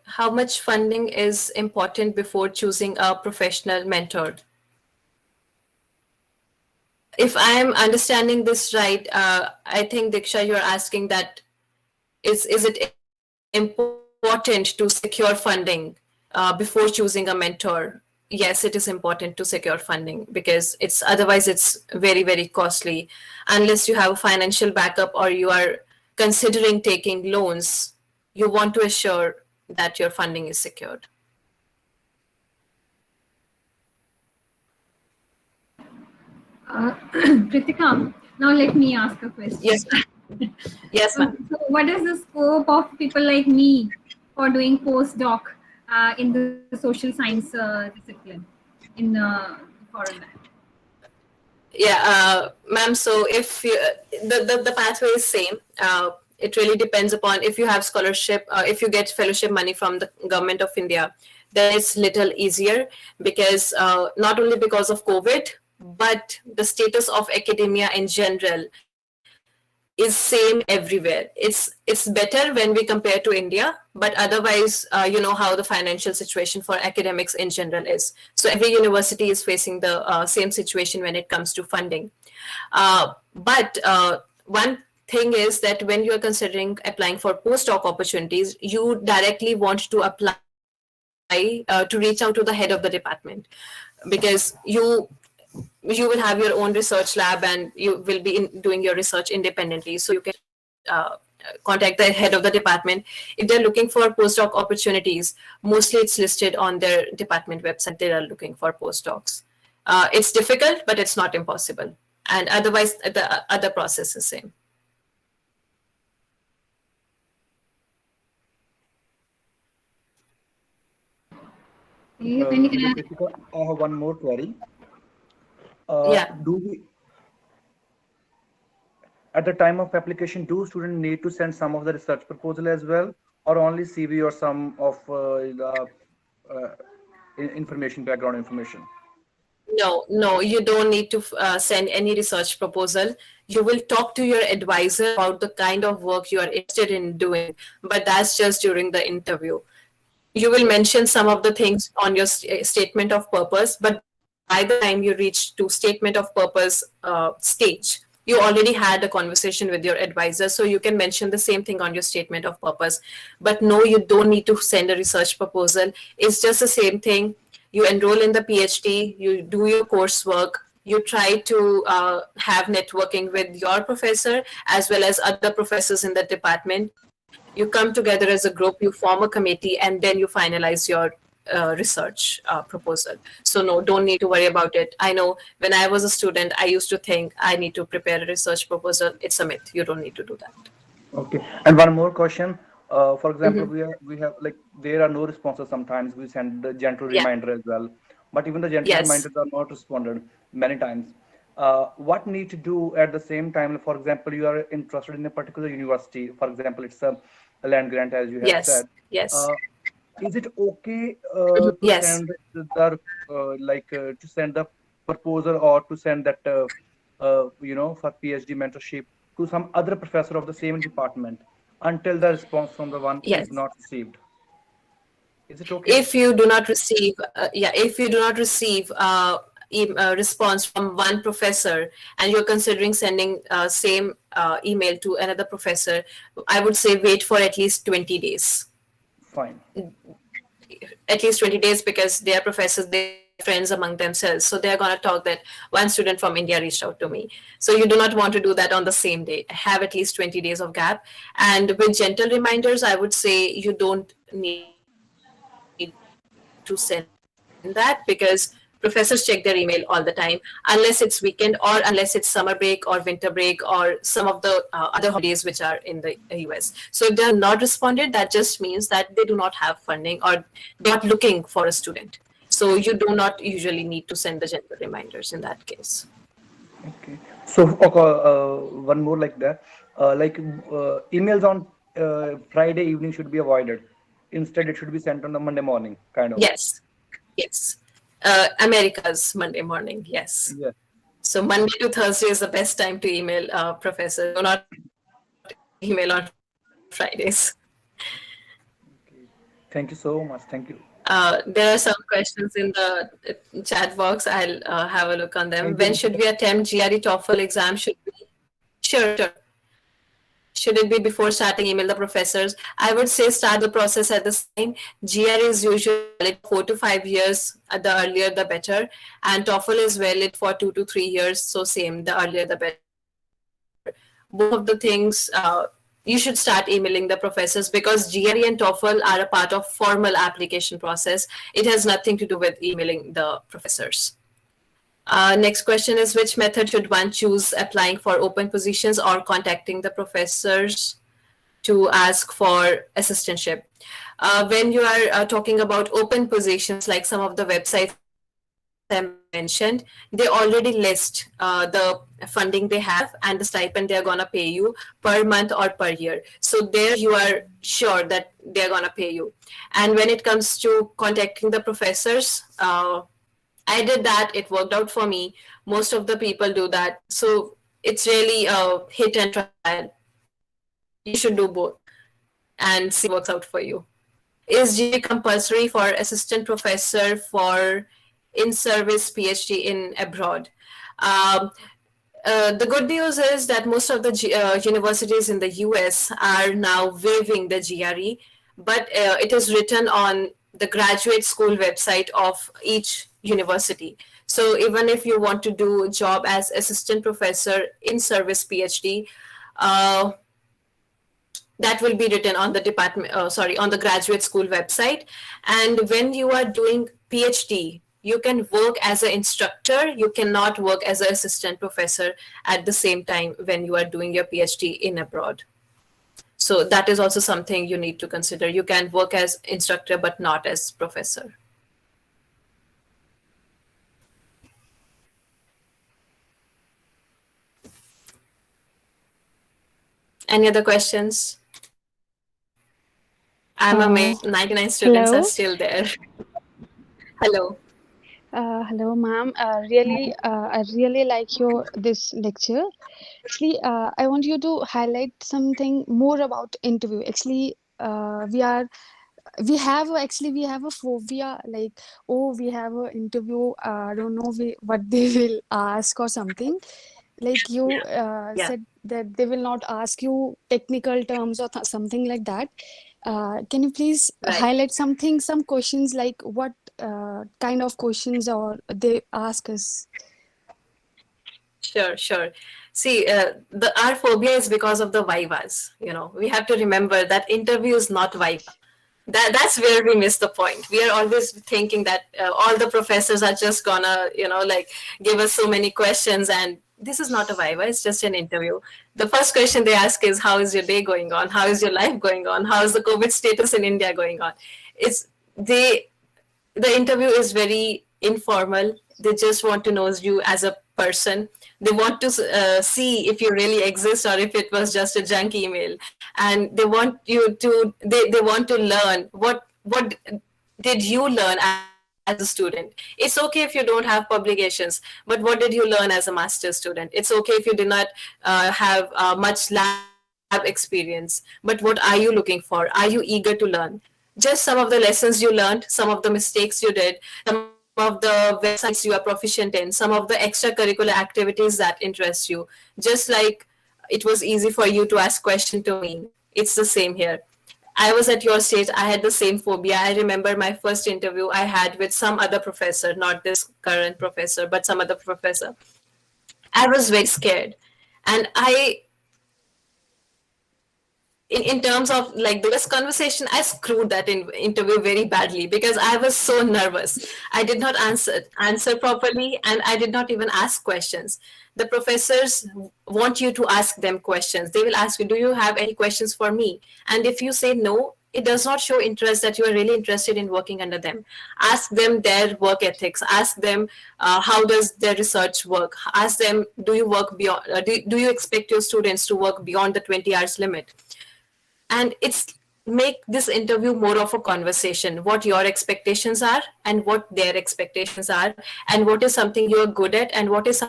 How much funding is important before choosing a professional mentor? If I'm understanding this right, I think, Diksha, you're asking that is it important to secure funding before choosing a mentor? Yes, it is important to secure funding, because otherwise it's very, very costly. Unless you have a financial backup or you are considering taking loans, you want to assure that your funding is secured. Kritika, now let me ask a question. Yes. Yes, ma'am. So what is the scope of people like me for doing postdoc in the social science discipline in foreign land? Yeah, ma'am. So if the pathway is same, it really depends upon if you have scholarship, if you get fellowship money from the government of India, then it's little easier, because not only because of COVID, but the status of academia in general is same everywhere. It's better when we compare to India, but otherwise, you know how the financial situation for academics in general is. So every university is facing the same situation when it comes to funding. But one thing is that when you are considering applying for postdoc opportunities, you directly want to apply to reach out to the head of the department, because you will have your own research lab and you will be doing your research independently. So you can contact the head of the department. If they're looking for postdoc opportunities, mostly it's listed on their department website. They are looking for postdocs. It's difficult, but it's not impossible. And otherwise, the other process is same. Kritika, I have one more query. Yeah. At the time of application, do students need to send some of the research proposal as well, or only CV or some of information, background information? No, you don't need to send any research proposal. You will talk to your advisor about the kind of work you are interested in doing, but that's just during the interview. You will mention some of the things on your statement of purpose, but by the time you reach to statement of purpose stage, you already had a conversation with your advisor, so you can mention the same thing on your statement of purpose. But no, you don't need to send a research proposal. It's just the same thing. You enroll in the PhD, you do your coursework, you try to have networking with your professor as well as other professors in the department. You come together as a group, you form a committee, and then you finalize your research proposal. So no, don't need to worry about it. I know when I was a student, I used to think I need to prepare a research proposal. It's a myth. You don't need to do that. Okay. And one more question. For example, Mhm. we have like there are no responses. Sometimes we send the gentle Yeah. reminder as well, but even the gentle Yes. reminders are not responded many times. What need to do at the same time? For example, you are interested in a particular university. For example, it's a land grant, as you have Yes. said. Yes. Uh, is it okay Mhm. to Yes. send the to send the proposal or to send that for PhD mentorship to some other professor of the same department until the response from the one is Yes. not received? Is it okay? If you do not receive if you do not receive response from one professor and you're considering sending same email to another professor, I would say wait for at least 20 days. Fine. At least 20 days, because they are professors, they are friends among themselves, so they're going to talk that one student from India reached out to me. So you do not want to do that on the same day. Have at least 20 days of gap. And with gentle reminders, I would say you don't need to send that, because professors check their email all the time, unless it's weekend or unless it's summer break or winter break or some of the other holidays which are in the US. So if they are not responded, that just means that they do not have funding or they're not looking for a student. So you do not usually need to send the gentle reminders in that case. Okay. So okay, one more like that. Emails on Friday evening should be avoided. Instead, it should be sent on the Monday morning, kind of. Yes, yes. America's Monday morning, yes. Yeah. So Monday to Thursday is the best time to email professor. Do not email on Fridays. Okay. Thank you so much. Thank you. There are some questions in the chat box. I'll have a look on them. Thank you, When should Nikita. we attempt GRE TOEFL exam? Should we? Sure, sure. Should it be before starting email the professors? I would say start the process at the same. GRE is usually valid 4 to 5 years. The earlier the better, and TOEFL is valid for 2 to 3 years. So same, the earlier the better. Both of the things you should start emailing the professors, because GRE and TOEFL are a part of formal application process. It has nothing to do with emailing the professors. Next question is, which method should one choose, applying for open positions or contacting the professors to ask for assistantship? When you are talking about open positions, like some of the websites I mentioned, they already list the funding they have and the stipend they're going to pay you per month or per year. So there you are sure that they're going to pay you. And when it comes to contacting the professors, I did that. It worked out for me. Most of the people do that. So it's really a hit and trial. You should do both and see what works out for you. Is GRE compulsory for assistant professor for in-service PhD in abroad? Um, the good news is that most of the universities in the US are now waiving the GRE, but it is written on the graduate school website of each university. So even if you want to do a job as assistant professor in service PhD, uh, that will be written on the on the graduate school website. And when you are doing PhD, you can work as an instructor. You cannot work as an assistant professor at the same time when you are doing your PhD in abroad. So that is also something you need to consider. You can work as instructor but not as professor. Any other questions? I'm amazed 99 students are Hello. still there. Hello. Hello, ma'am. I really like your this lecture. Actually, I want you to highlight something more about interview. Actually, we have a phobia, like, oh, we have an interview. I don't know what they will ask or something. Like you Yeah. said that they will not ask you technical terms or something like that. Can you please Right. highlight some questions, like what kind of questions or they ask us? Sure, sure. See, the our phobia is because of the vivas. We have to remember that interview is not viva. That's where we miss the point. We are always thinking that all the professors are just gonna, like give us so many questions, and this is not a viva. It's just an interview. The first question they ask is, "How is your day going on? How is your life going on? How is the COVID status in India going on?" It's they the interview is very informal. They just want to know you as a person. They want to see if you really exist or if it was just a junk email. And they want to learn what did you learn as a student. It's okay if you don't have publications, but what did you learn as a master's student? It's okay if you did not have much lab experience, but what are you looking for? Are you eager to learn? Just some of the lessons you learned, some of the mistakes you did, some of the websites you are proficient in, some of the extracurricular activities that interest you. Just like it was easy for you to ask question to me, it's the same here. I was at your stage, I had the same phobia. I remember my first interview I had with some other professor, not this current professor, but some other professor. I was very scared. And in terms of like the first conversation, I screwed that interview very badly because I was so nervous. I did not answer properly, and I did not even ask questions. The professors want you to ask them questions. They will ask you, "Do you have any questions for me?" And if you say no, it does not show interest that you are really interested in working under them. Ask them their work ethics. Ask them how does their research work. Ask them, do you work beyond? Do you expect your students to work beyond the 20 hours limit? And it's make this interview more of a conversation, what your expectations are and what their expectations are, and what is something you are good at and what is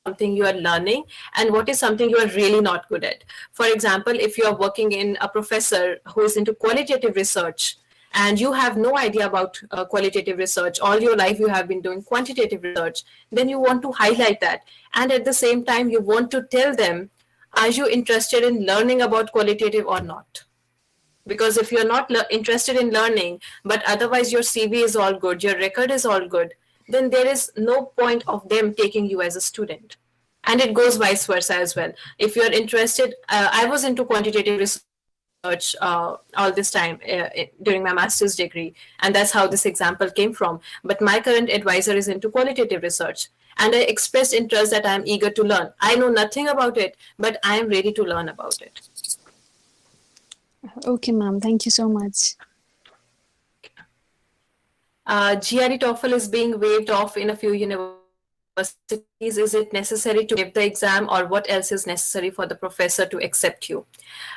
something you are learning, and what is something you are really not good at. For example, if you are working in a professor who is into qualitative research and you have no idea about qualitative research, all your life you have been doing quantitative research, then you want to highlight that. And at the same time, you want to tell them, are you interested in learning about qualitative or not? Because if you're not interested in learning, but otherwise your CV is all good, your record is all good, then there is no point of them taking you as a student. And it goes vice versa as well. If you're interested, I was into quantitative research all this time during my master's degree, and that's how this example came from. But my current advisor is into qualitative research, and I expressed interest that I'm eager to learn. I know nothing about it, but I am ready to learn about it. Okay, ma'am. Thank you so much. GRE TOEFL is being waived off in a few universities. Is it necessary to give the exam, or what else is necessary for the professor to accept you?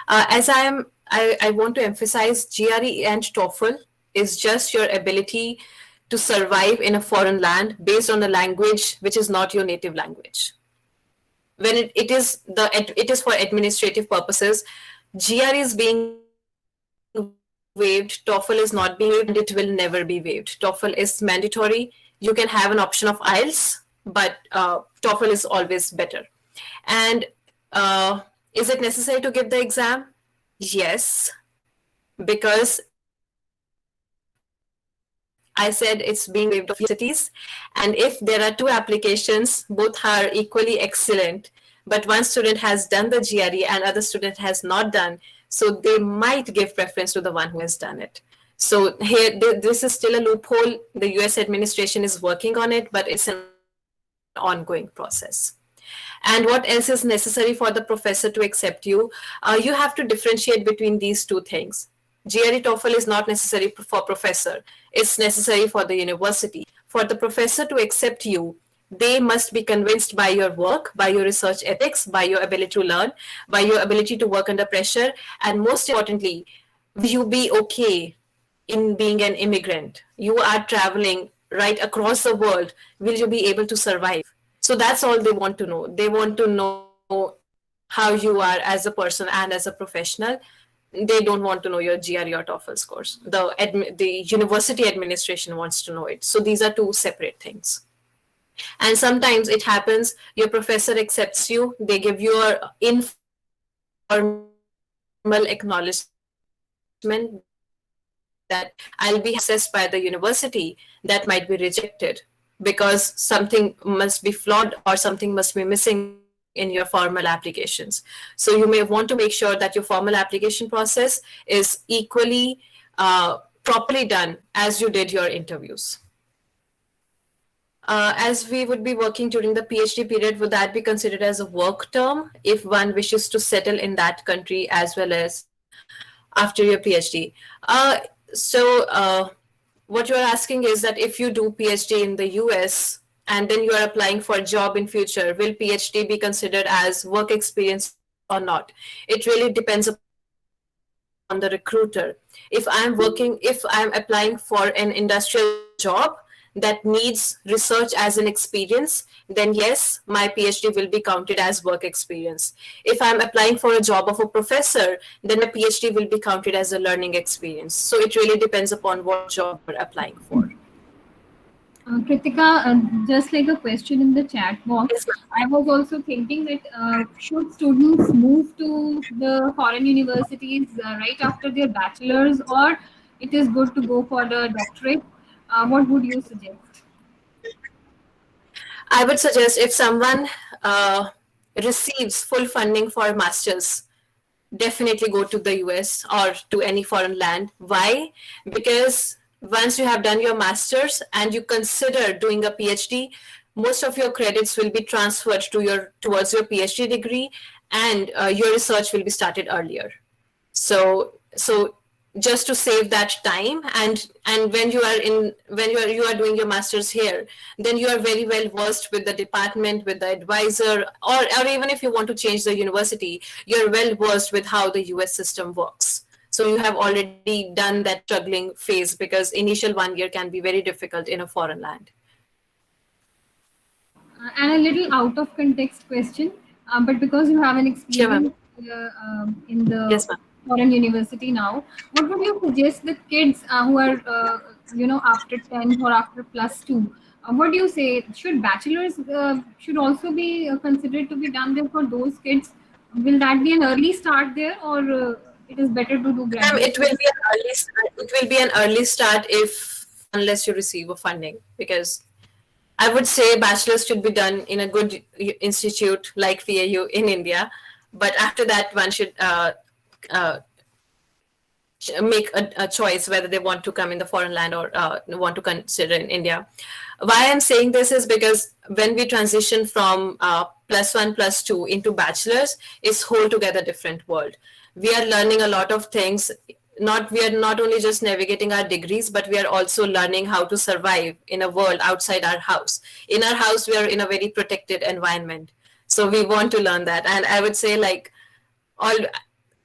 I want to emphasize, GRE and TOEFL is just your ability to survive in a foreign land based on a language which is not your native language. When it is for administrative purposes. GRE is being waived, TOEFL is not being waived, and it will never be waived. TOEFL is mandatory. You can have an option of IELTS, but TOEFL is always better. And is it necessary to give the exam? Yes, because I said it's being waived off universities. And if there are two applications, both are equally excellent, but one student has done the GRE and other student has not done, so they might give preference to the one who has done it. So here, this is still a loophole. The US administration is working on it, but it's an ongoing process. And what else is necessary for the professor to accept you? You have to differentiate between these two things. GRE TOEFL is not necessary for professor. It's necessary for the university. For the professor to accept you, they must be convinced by your work, by your research ethics, by your ability to learn, by your ability to work under pressure, and most importantly, will you be okay in being an immigrant? You are traveling right across the world, will you be able to survive? So that's all they want to know. They want to know how you are as a person and as a professional. They don't want to know your GRE or TOEFL scores. The university administration wants to know it. So these are two separate things. And sometimes it happens, your professor accepts you, they give you an informal acknowledgement that I'll be having an assessed by the university, that might be rejected because something must be flawed or something must be missing in your formal applications. So you may want to make sure that your formal application process is equally properly done as you did your interviews. As we would be working during the PhD period, would that be considered as a work term if one wishes to settle in that country as well as after your PhD? So what you're asking is that if you do PhD in the US and then you are applying for a job in future, will PhD be considered as work experience or not? It really depends upon the recruiter. If I'm applying for an industrial job that needs research as an experience, then yes, my PhD will be counted as work experience. If I'm applying for a job of a professor, then my PhD will be counted as a learning experience. So it really depends upon what job you're applying for. Kritika, just like a question in the chat box, Yes, ma'am. I was also thinking that should students move to the foreign universities right after their bachelor's, or it is good to go for the doctorate? What would you suggest? I would suggest if someone receives full funding for masters, definitely go to the US or to any foreign land. Why? Because once you have done your masters and you consider doing a PhD, most of your credits will be transferred towards your PhD degree, and your research will be started earlier. So just to save that time, and when you are doing your masters here, then you are very well versed with the department, with the advisor, or even if you want to change the university, you're well versed with how the US system works. So you have already done that struggling phase, because initial 1 year can be very difficult in a foreign land. And a little out of context question, but because you have an Sure, ma'am. experience in the Yes, ma'am. foreign university now, what would you suggest the kids who are, after 10th or after +2? What do you say? Should bachelors should also be considered to be done there for those kids? Will that be an early start there, or it is better to do Ma'am, graduate? it will be an early start. It will be an early start if unless you receive a funding, because I would say bachelor's should be done in a good institute like VAU in India, but after that one should uh, make a choice whether they want to come in the foreign land or want to consider in India. Why I'm saying this is because when we transition from +1, +2 into bachelor's, it's whole together different world. We are learning a lot of things. We are not only just navigating our degrees, but we are also learning how to survive in a world outside our house. In our house, we are in a very protected environment. So we want to learn that. And I would say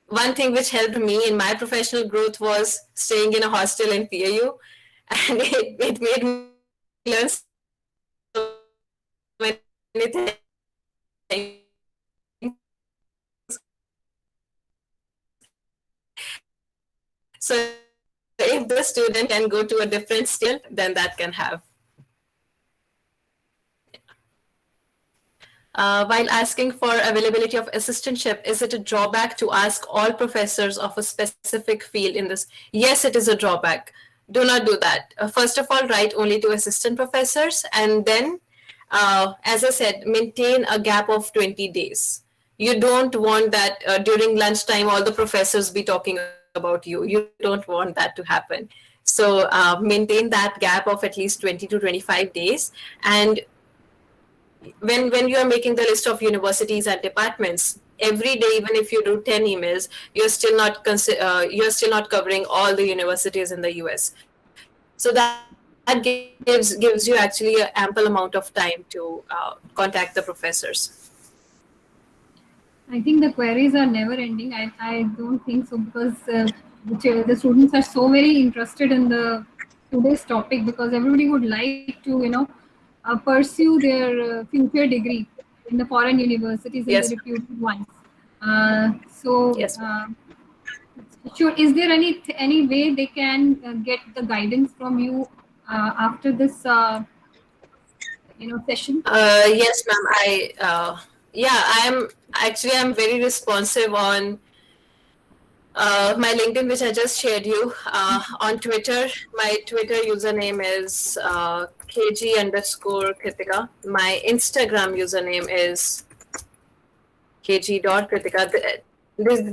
one thing which helped me in my professional growth was staying in a hostel in PAU, and it made me learn so many things. So if the student can go to a different state, then that can have. While asking for availability of assistantship, is it a drawback to ask all professors of a specific field in this? Yes, it is a drawback. Do not do that. First of all, write only to assistant professors, and then, as I said, maintain a gap of 20 days. You don't want that during lunchtime all the professors be talking about you. You don't want that to happen. So maintain that gap of at least 20 to 25 days. And when you are making the list of universities and departments, every day, even if you do 10 emails, you're still not covering all the universities in the US. So that gives you actually an ample amount of time to contact the professors. I think the queries are never ending. I don't think so, because the students are so very interested in the today's topic, because everybody would like to, pursue their future degree in the foreign universities, in the Yes. reputed ones. So, Yes. sure. Is there any way they can get the guidance from you after this, session? Yes, ma'am. I'm very responsive on my LinkedIn, which I just shared you. On Twitter, my Twitter username is kg_kritika. My Instagram username is kg.kritika.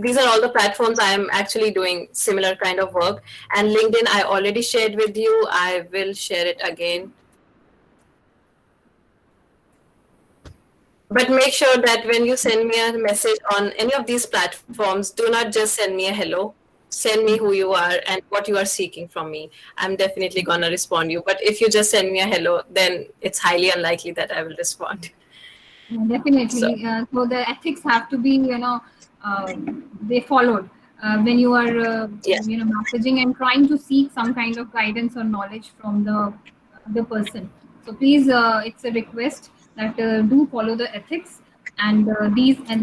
These are all the platforms I am actually doing similar kind of work. And LinkedIn, I already shared with you. I will share it again. But make sure that when you send me a message on any of these platforms, do not just send me a hello. Send me who you are and what you are seeking from me. I'm definitely gonna respond you. But if you just send me a hello, then it's highly unlikely that I will respond. Definitely. So the ethics have to be, they followed when you are, Yes. messaging and trying to seek some kind of guidance or knowledge from the person. So please, it's a request that do follow the ethics. And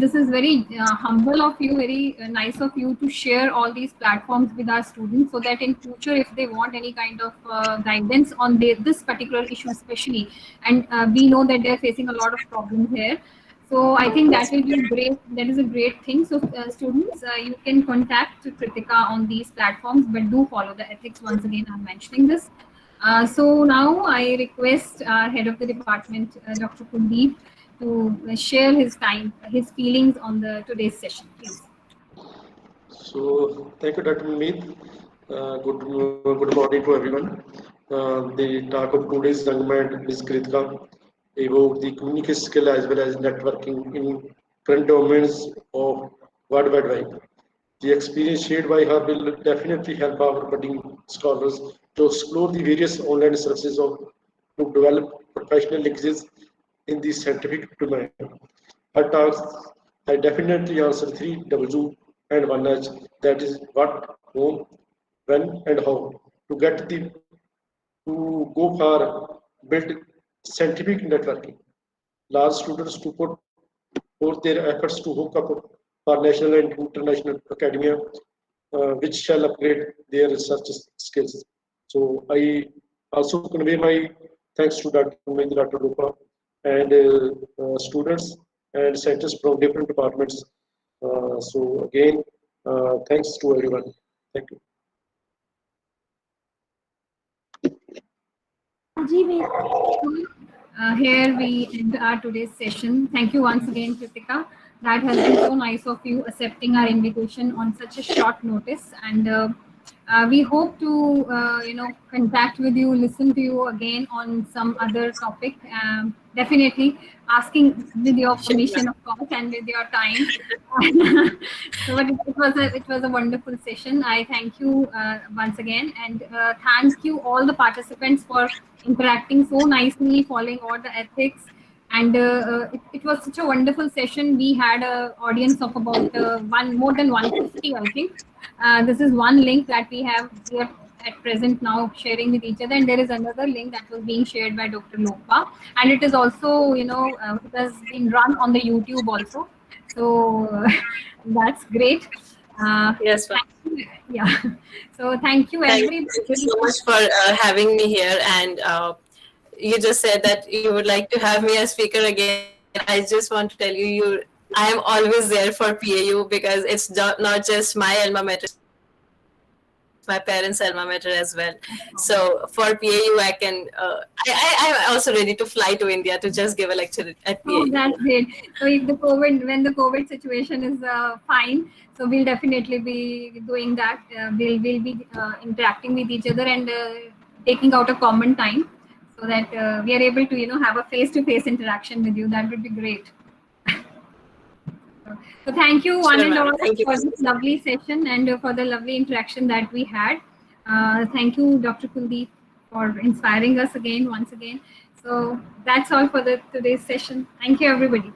this is very humble of you, very nice of you to share all these platforms with our students, so that in future, if they want any kind of guidance on this particular issue especially, and we know that they're facing a lot of problems here, so I think that will be great. That is a great thing. So students, you can contact Kritika on these platforms, but do follow the ethics. Once again, I'm mentioning this. So now I request our head of the department, Dr. Kuldeep, to share his feelings on the today's session, please. So thank you, Dr. Meet. Good morning to everyone. The talk of today's segment is Kritika about the communication skill as well as networking in current domains of World Wide Web. The experience shared by her will definitely help our budding scholars to explore the various online services to develop professional linkages in the scientific domain. Her talks, I definitely answer three W and one H, that is what, whom, when, and how, to get to go far, build scientific networking. Large students to put forth their efforts to hook up for national and international academia, which shall upgrade their research skills. So I also convey my thanks to Dr. Umaid, Dr. Rupa, and students and scientists from different departments. So again, thanks to everyone. Thank you. Here we end our today's session. Thank you once again, Kritika. That has been so nice of you accepting our invitation on such a short notice. And we hope to, contact with you, listen to you again on some other topic. Definitely asking with your permission, of course, and with your time. So, but it was a wonderful session. I thank you once again, and thank you all the participants for interacting so nicely, following all the ethics. And it was such a wonderful session. We had an audience of about more than 150, I think. This is one link that we are at present now sharing with each other, and there is another link that was being shared by Dr. Lopa, and it is also, it has been run on the YouTube also. So that's great. Yes, ma'am. Yeah. So thank you, everybody. Thank you so much for having me here. And you just said that you would like to have me as speaker again. I just want to tell you, I am always there for PAU, because it's not just my alma mater, it's my parents' alma mater as well. So for PAU, I can. I'm also ready to fly to India to just give a lecture at PAU. Oh, that's great. So if when the COVID situation is fine, so we'll definitely be doing that. We'll be interacting with each other and taking out a common time, so that we are able to have a face-to-face interaction with you. That would be great. So thank you, one and all, for this lovely session and for the lovely interaction that we had. Thank you, Dr. Kuldeep, for inspiring us once again. So that's all for today's session. Thank you, everybody.